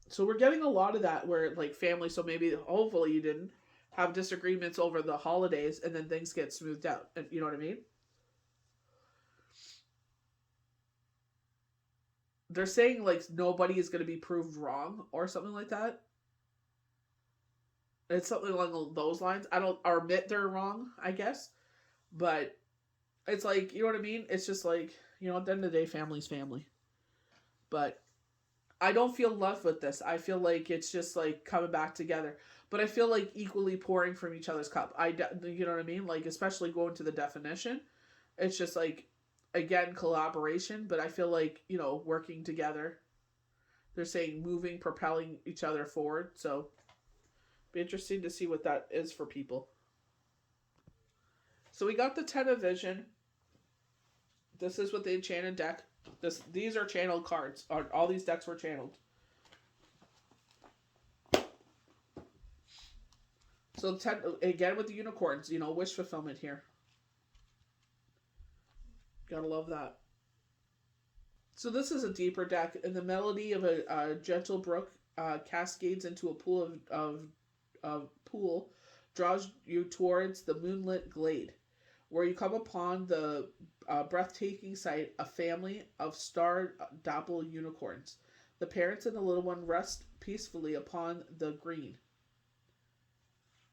So we're getting a lot of that where like family, so maybe hopefully you didn't have disagreements over the holidays and then things get smoothed out. And you know what I mean? they're saying like nobody is going to be proved wrong or something like that. It's something along those lines. I don't, or admit they're wrong, I guess. But it's like, you know what I mean? It's just like, at the end of the day, family's family. But I don't feel love with this. I feel like it's just like coming back together. But I feel like equally pouring from each other's cup. You know what I mean? Like, especially going to the definition. It's just like, again, collaboration. But I feel like, working together. They're saying moving, propelling each other forward. So, be interesting to see what that is for people. So we got the Ten of Vision. This is with the Enchanted deck. These are channeled cards. All these decks were channeled. So again with the unicorns, wish fulfillment here. Gotta love that. So this is a deeper deck, and the melody of a gentle brook cascades into a pool of pool, draws you towards the moonlit glade, where you come upon the breathtaking sight, a family of star-dappled unicorns. The parents and the little one rest peacefully upon the green.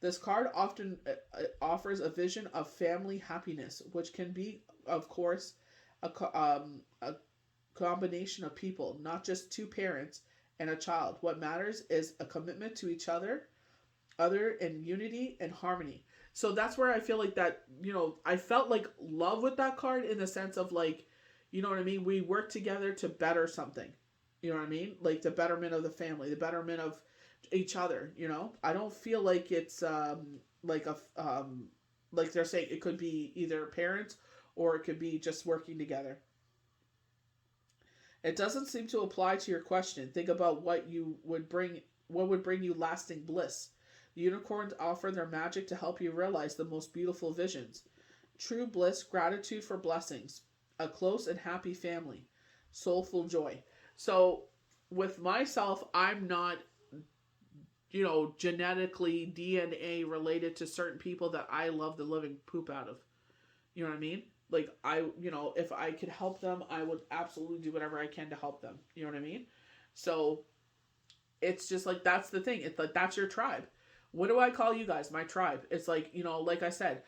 This card often offers a vision of family happiness, which can be, of course, a combination of people, not just two parents and a child. What matters is a commitment to each other in unity and harmony. So that's where I feel like that, I felt like love with that card in the sense of like, you know what I mean? We work together to better something. You know what I mean? Like the betterment of the family, the betterment of each other, I don't feel like it's like like they're saying it could be either parents or it could be just working together. It doesn't seem to apply to your question. Think about what would bring you lasting bliss. The unicorns offer their magic to help you realize the most beautiful visions. True bliss, gratitude for blessings, a close and happy family, soulful joy. So with myself, I'm not, genetically DNA related to certain people that I love the living poop out of. You know what I mean? Like if I could help them, I would absolutely do whatever I can to help them. You know what I mean? So it's just like, that's the thing. It's like, that's your tribe. What do I call you guys? My tribe. It's like, like I said,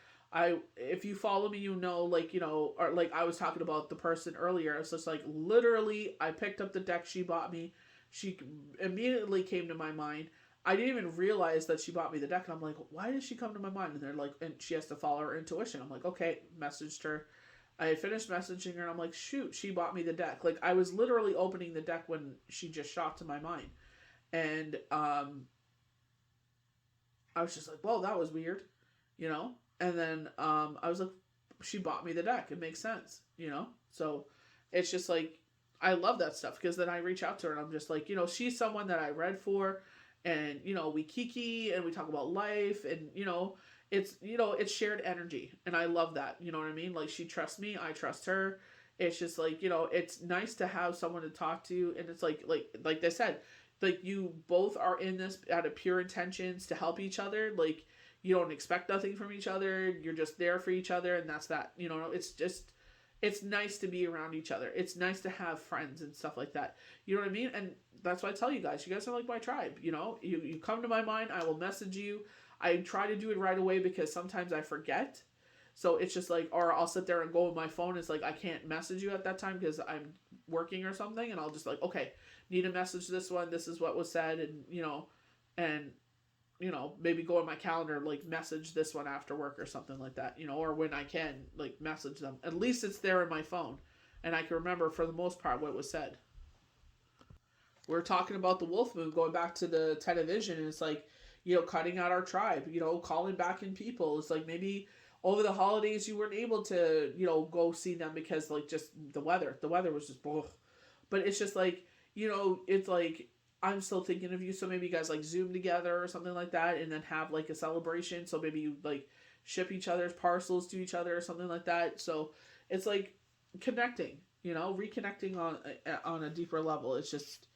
if you follow me, like, or like I was talking about the person earlier. It's just like, literally, I picked up the deck she bought me. She immediately came to my mind. I didn't even realize that she bought me the deck. And I'm like, why did she come to my mind? And they're like, and she has to follow her intuition. I'm like, okay, messaged her. I finished messaging her and I'm like, shoot, she bought me the deck. Like, I was literally opening the deck when she just shot to my mind. And, I was just like, whoa, that was weird, And then I was like, she bought me the deck. It makes sense, So it's just like, I love that stuff because then I reach out to her and I'm just like, she's someone that I read for, and we kiki and we talk about life, and it's shared energy, and I love that. You know what I mean? Like, she trusts me, I trust her. It's just like, it's nice to have someone to talk to, and it's like they said, like, you both are in this out of pure intentions to help each other. Like, you don't expect nothing from each other. You're just there for each other, and that's that. It's nice to be around each other. It's nice to have friends and stuff like that. You know what I mean? And that's why I tell you guys are like my tribe. You come to my mind, I will message you. I try to do it right away because sometimes I forget. So it's just like, or I'll sit there and go with my phone. It's like, I can't message you at that time because I'm working or something. And I'll just like, okay, need to message this one. This is what was said. And maybe go on my calendar, like message this one after work or something like that, or when I can, like, message them. At least it's there in my phone. And I can remember for the most part what was said. We're talking about the wolf moon, going back to the Ten of Vision. And it's like, cutting out our tribe, calling back in people. It's like maybe over the holidays you weren't able to, go see them because like just the weather was just, ugh. But it's just like, it's like, I'm still thinking of you. So maybe you guys like Zoom together or something like that, and then have like a celebration. So maybe you like ship each other's parcels to each other or something like that. So it's like connecting, reconnecting on a deeper level. It's just,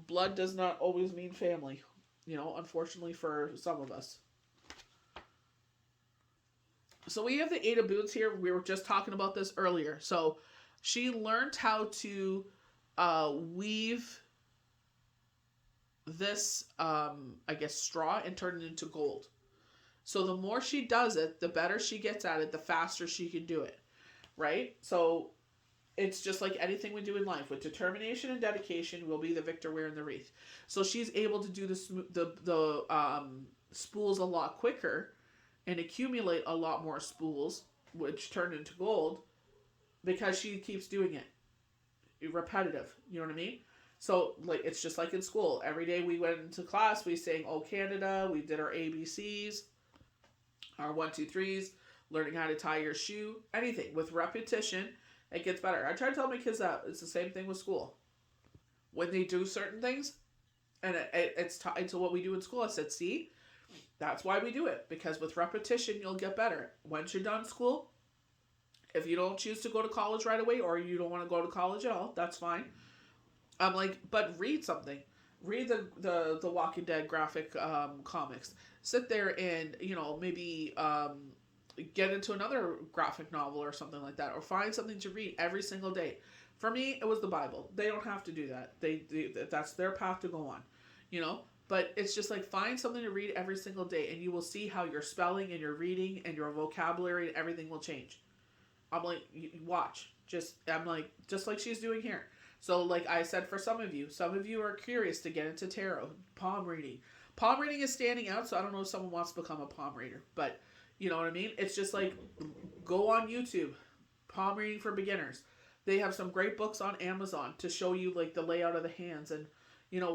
blood does not always mean family, unfortunately for some of us. So we have the Eight of Boots here. We were just talking about this earlier. So she learned how to weave this, I guess, straw and turn it into gold. So the more she does it, the better she gets at it, the faster she can do it, right? So it's just like anything we do in life. With determination and dedication, we'll be the victor wearing the wreath. So she's able to do the spools a lot quicker and accumulate a lot more spools, which turn into gold, because she keeps doing it. Repetitive. You know what I mean? So, like, it's just like in school. Every day we went into class, we sang "Oh Canada," we did our ABCs, our 1, 2, 3s, learning how to tie your shoe, anything. With repetition, it gets better. I try to tell my kids that it's the same thing with school. When they do certain things, and it's tied to what we do in school, I said, see, that's why we do it. Because with repetition, you'll get better. Once you're done school, if you don't choose to go to college right away, or you don't want to go to college at all, that's fine. I'm like, but read something. Read the Walking Dead graphic comics. Sit there and, maybe get into another graphic novel or something like that, or find something to read every single day. For me, it was the Bible. They don't have to do that. They that's their path to go on, But it's just like, find something to read every single day, and you will see how your spelling and your reading and your vocabulary and everything will change. I'm like, watch. I'm like, just like she's doing here. So, like I said, for some of you are curious to get into tarot, palm reading. Palm reading is standing out, so I don't know if someone wants to become a palm reader, but you know what I mean? It's just like, go on YouTube, palm reading for beginners. They have some great books on Amazon to show you, like, the layout of the hands and,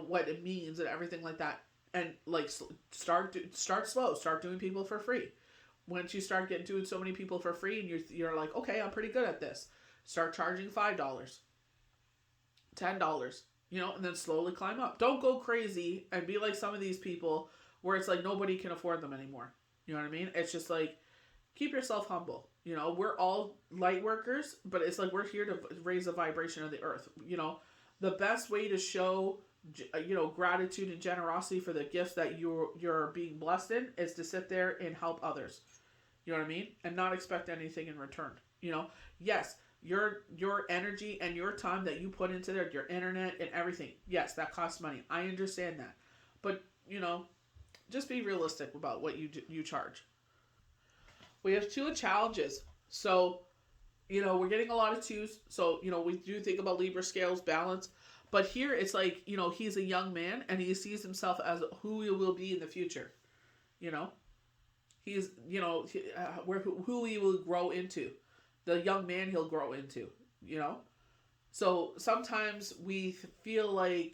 what it means and everything like that. And, like, start slow. Start doing people for free. Once you start doing so many people for free, and you're like, okay, I'm pretty good at this. Start charging $5. $10, and then slowly climb up. Don't go crazy and be like some of these people where it's like nobody can afford them anymore. You know what I mean? It's just like, keep yourself humble. We're all light workers, but it's like, we're here to raise the vibration of the earth. The best way to show, gratitude and generosity for the gifts that you're being blessed in is to sit there and help others. You know what I mean? And not expect anything in return. Yes, your energy and your time that you put into there, your internet and everything, yes, that costs money. I understand that. But, just be realistic about what you charge. We have 2 challenges. So, we're getting a lot of 2s. So, we do think about Libra scales, balance. But here it's like, he's a young man and he sees himself as who he will be in the future. He's, who he will grow into. The young man he'll grow into, So sometimes we feel like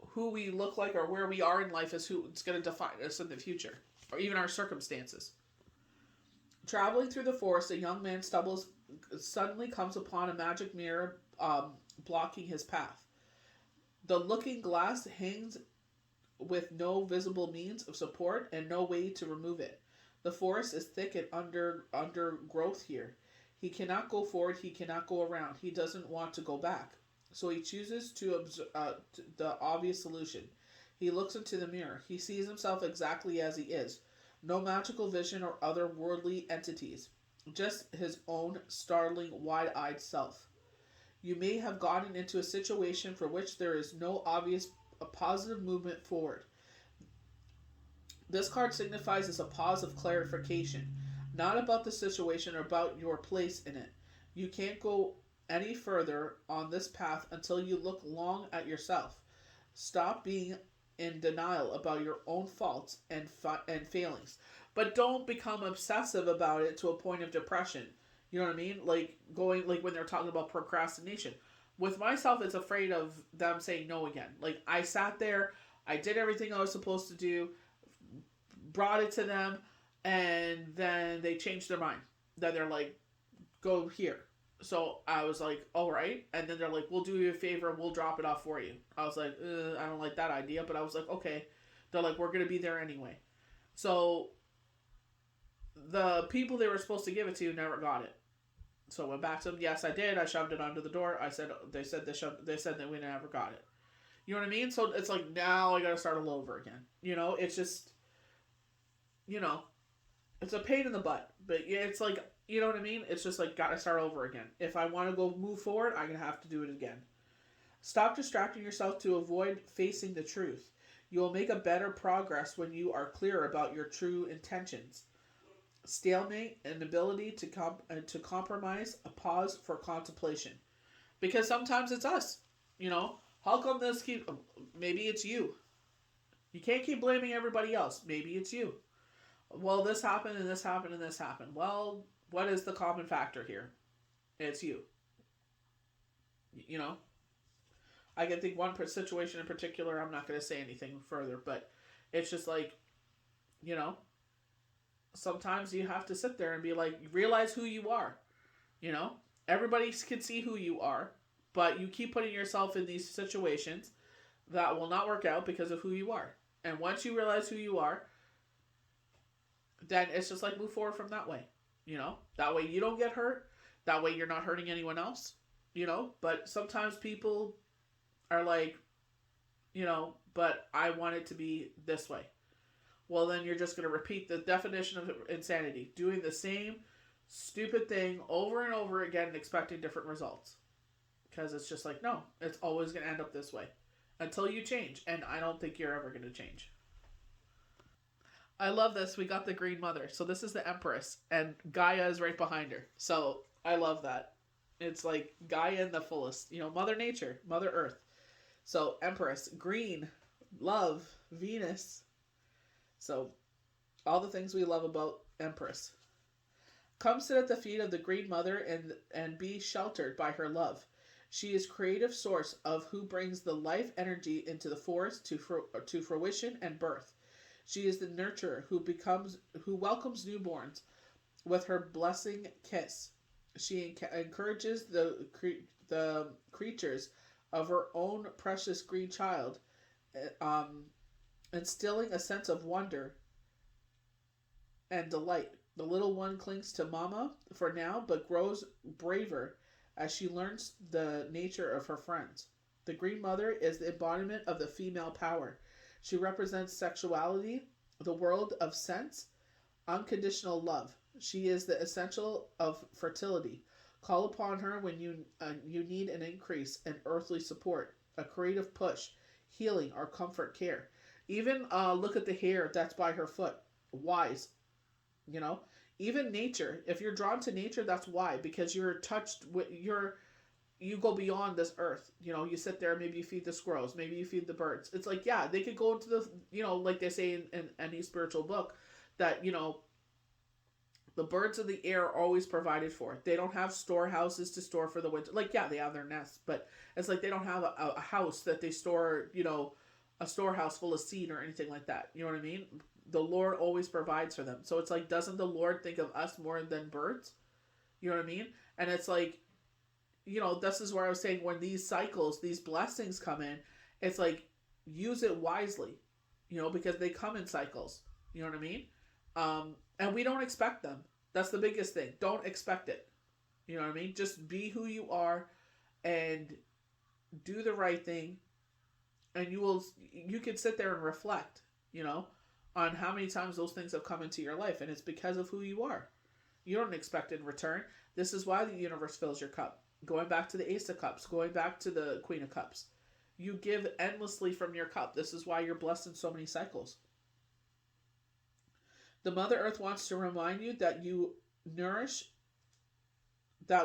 who we look like or where we are in life is who it's going to define us in the future, or even our circumstances. Traveling through the forest, a young man suddenly comes upon a magic mirror blocking his path. The looking glass hangs with no visible means of support and no way to remove it. The forest is thick and undergrowth here. He cannot go forward, he cannot go around. He doesn't want to go back. So he chooses the obvious solution. He looks into the mirror. He sees himself exactly as he is. No magical vision or other worldly entities. Just his own startling, wide-eyed self. You may have gotten into a situation for which there is no obvious positive movement forward. This card signifies as a pause of clarification, not about the situation or about your place in it. You can't go any further on this path until you look long at yourself. Stop being in denial about your own faults and failings, but don't become obsessive about it to a point of depression. You know what I mean? Like when they're talking about procrastination. With myself, it's afraid of them saying no again. Like, I sat there, I did everything I was supposed to do, brought it to them, and then they changed their mind. Then they're like, go here. So I was like, all right. And then they're like, we'll do you a favor, we'll drop it off for you. I was like, I don't like that idea, but I was like, okay. They're like, we're going to be there anyway. So the people they were supposed to give it to never got it. So I went back to them. Yes, I did. I shoved it under the door. They said that we never got it. You know what I mean? So it's like, now I got to start all over again. It's just, It's a pain in the butt, but yeah, it's like, you know what I mean? It's just like, gotta start over again. If I want to go move forward, I'm gonna have to do it again. Stop distracting yourself to avoid facing the truth. You will make a better progress when you are clear about your true intentions. Stalemate, an ability to compromise, a pause for contemplation. Because sometimes it's us. You know, how come this keep? Maybe it's you. You can't keep blaming everybody else. Maybe it's you. Well, this happened and this happened and this happened. Well, what is the common factor here? It's you. You know, I can think one situation in particular. I'm not going to say anything further, but it's just like, you know, sometimes you have to sit there and be like, realize who you are. You know, everybody can see who you are, but you keep putting yourself in these situations that will not work out because of who you are. And once you realize who you are, then it's just like move forward from that way. You know, that way you don't get hurt. That way you're not hurting anyone else. You know, but sometimes people are like, you know, but I want it to be this way. Well, then you're just going to repeat the definition of insanity, doing the same stupid thing over and over again and expecting different results. Because it's just like, no, it's always going to end up this way until you change. And I don't think you're ever going to change. I love this. We got the Green Mother. So this is the Empress, and Gaia is right behind her. So I love that. It's like Gaia in the fullest. You know, Mother Nature, Mother Earth. So Empress, green, love, Venus. So all the things we love about Empress. Come sit at the feet of the Green Mother and be sheltered by her love. She is creative source of who brings the life energy into the forest to fruition and birth. She is the nurturer who welcomes newborns with her blessing kiss. She encourages the creatures of her own precious green child, instilling a sense of wonder and delight. The little one clings to Mama for now, but grows braver as she learns the nature of her friends. The Green Mother is the embodiment of the female power. She represents sexuality, the world of sense, unconditional love. She is the essential of fertility. Call upon her when you need an increase in earthly support, a creative push, healing, or comfort care. Even look at the hair that's by her foot. Wise, you know. Even nature. If you're drawn to nature, that's why. Because you're touched with you go beyond this earth. You know, you sit there, maybe you feed the squirrels, maybe you feed the birds. It's like, yeah, they could go into the, you know, like they say in any spiritual book, that, you know, the birds of the air are always provided for. They don't have storehouses to store for the winter. Like, yeah, they have their nests, but it's like they don't have a house that they store, you know, a storehouse full of seed or anything like that. You know what I mean? The Lord always provides for them. So it's like, doesn't the Lord think of us more than birds? You know what I mean? And it's like, you know, this is where I was saying, when these cycles, these blessings come in, it's like, use it wisely, you know, because they come in cycles. You know what I mean? And we don't expect them. That's the biggest thing. Don't expect it. You know what I mean? Just be who you are and do the right thing. And you can sit there and reflect, you know, on how many times those things have come into your life. And it's because of who you are. You don't expect in return. This is why the universe fills your cup. Going back to the Ace of Cups, going back to the Queen of Cups. You give endlessly from your cup. This is why you're blessed in so many cycles. The Mother Earth wants to remind you that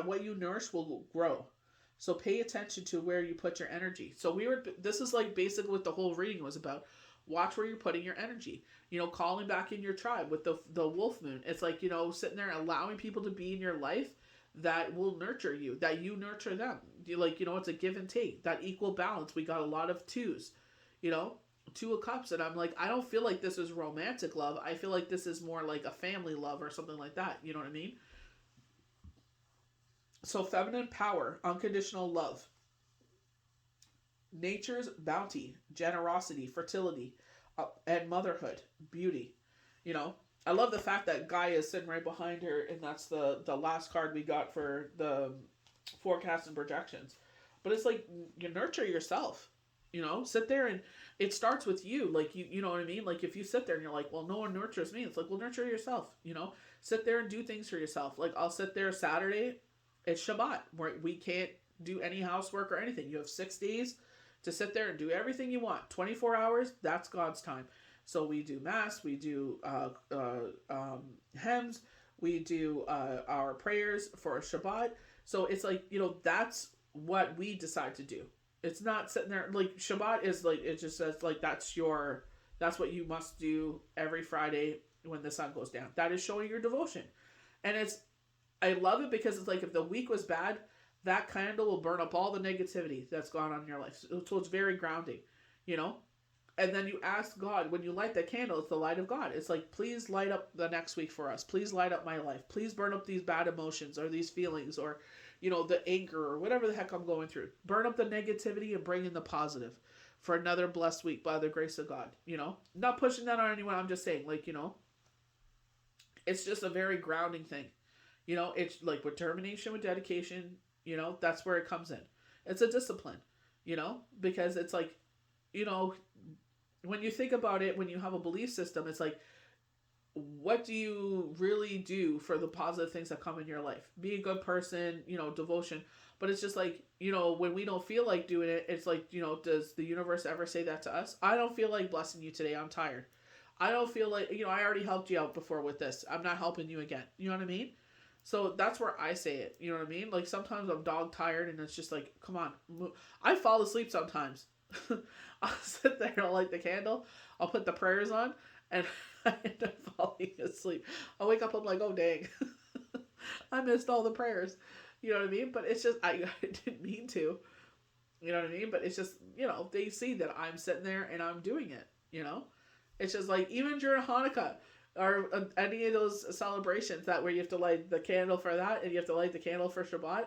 what you nourish will grow. So pay attention to where you put your energy. So this is like basically what the whole reading was about. Watch where you're putting your energy. You know, calling back in your tribe with the wolf moon. It's like, you know, sitting there allowing people to be in your life that will nurture you, that you nurture them. Like, you know, it's a give and take, that equal balance. We got a lot of twos, you know, 2 of Cups. And I'm like, I don't feel like this is romantic love. I feel like this is more like a family love or something like that. You know what I mean? So feminine power, unconditional love, nature's bounty, generosity, fertility, and motherhood, beauty. You know, I love the fact that Gaia is sitting right behind her, and that's the last card we got for the forecast and projections. But it's like, you nurture yourself. You know, sit there, and it starts with you. Like, you know what I mean? Like, if you sit there and you're like, well, no one nurtures me. It's like, well, nurture yourself, you know? Sit there and do things for yourself. Like, I'll sit there Saturday, it's Shabbat, where we can't do any housework or anything. You have 6 days to sit there and do everything you want. 24 hours, that's God's time. So we do mass, we do hymns, we do our prayers for Shabbat. So it's like, you know, that's what we decide to do. It's not sitting there like Shabbat is like, it just says like that's what you must do every Friday when the sun goes down. That is showing your devotion. And I love it because it's like if the week was bad, that candle will burn up all the negativity that's gone on in your life. So it's very grounding, you know? And then you ask God, when you light that candle, it's the light of God. It's like, please light up the next week for us. Please light up my life. Please burn up these bad emotions or these feelings or, you know, the anger or whatever the heck I'm going through. Burn up the negativity and bring in the positive for another blessed week by the grace of God, you know? Not pushing that on anyone. I'm just saying, like, you know, it's just a very grounding thing. You know, it's like with determination, with dedication, you know, that's where it comes in. It's a discipline, you know, because it's like, you know, when you think about it, when you have a belief system, it's like, what do you really do for the positive things that come in your life? Be a good person, you know, devotion. But it's just like, you know, when we don't feel like doing it, it's like, you know, does the universe ever say that to us? I don't feel like blessing you today. I'm tired. I don't feel like, you know, I already helped you out before with this. I'm not helping you again. You know what I mean? So that's where I say it. You know what I mean? Like sometimes I'm dog tired and it's just like, come on. I fall asleep sometimes. I'll sit there and I'll light the candle. I'll put the prayers on and I end up falling asleep. I'll wake up, I'm like, oh dang. I missed all the prayers. You know what I mean? But it's just, I didn't mean to. You know what I mean? But it's just, you know, they see that I'm sitting there and I'm doing it, you know? It's just like, even during Hanukkah, or any of those celebrations that where you have to light the candle for that and you have to light the candle for Shabbat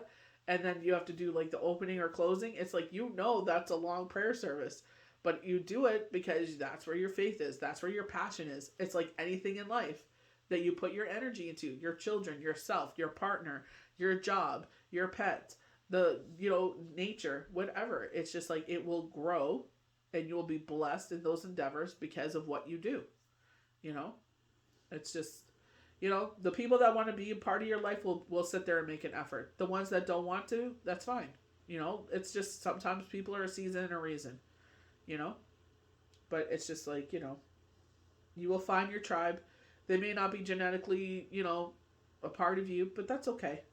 and then you have to do like the opening or closing. It's like, you know, that's a long prayer service, but you do it because that's where your faith is. That's where your passion is. It's like anything in life that you put your energy into, your children, yourself, your partner, your job, your pet, the, you know, nature, whatever. It's just like, it will grow and you will be blessed in those endeavors because of what you do, you know? It's just, you know, the people that want to be a part of your life will sit there and make an effort. The ones that don't want to, that's fine. You know, it's just sometimes people are a season and a reason, you know? But it's just like, you know, you will find your tribe. They may not be genetically, you know, a part of you, but that's okay.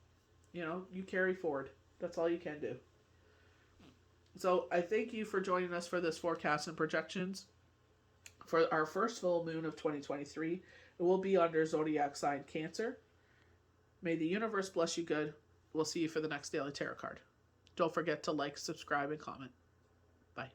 You know, you carry forward. That's all you can do. So I thank you for joining us for this forecast and projections for our first full moon of 2023. It will be under zodiac sign Cancer. May the universe bless you good. We'll see you for the next daily tarot card. Don't forget to like, subscribe, and comment. Bye.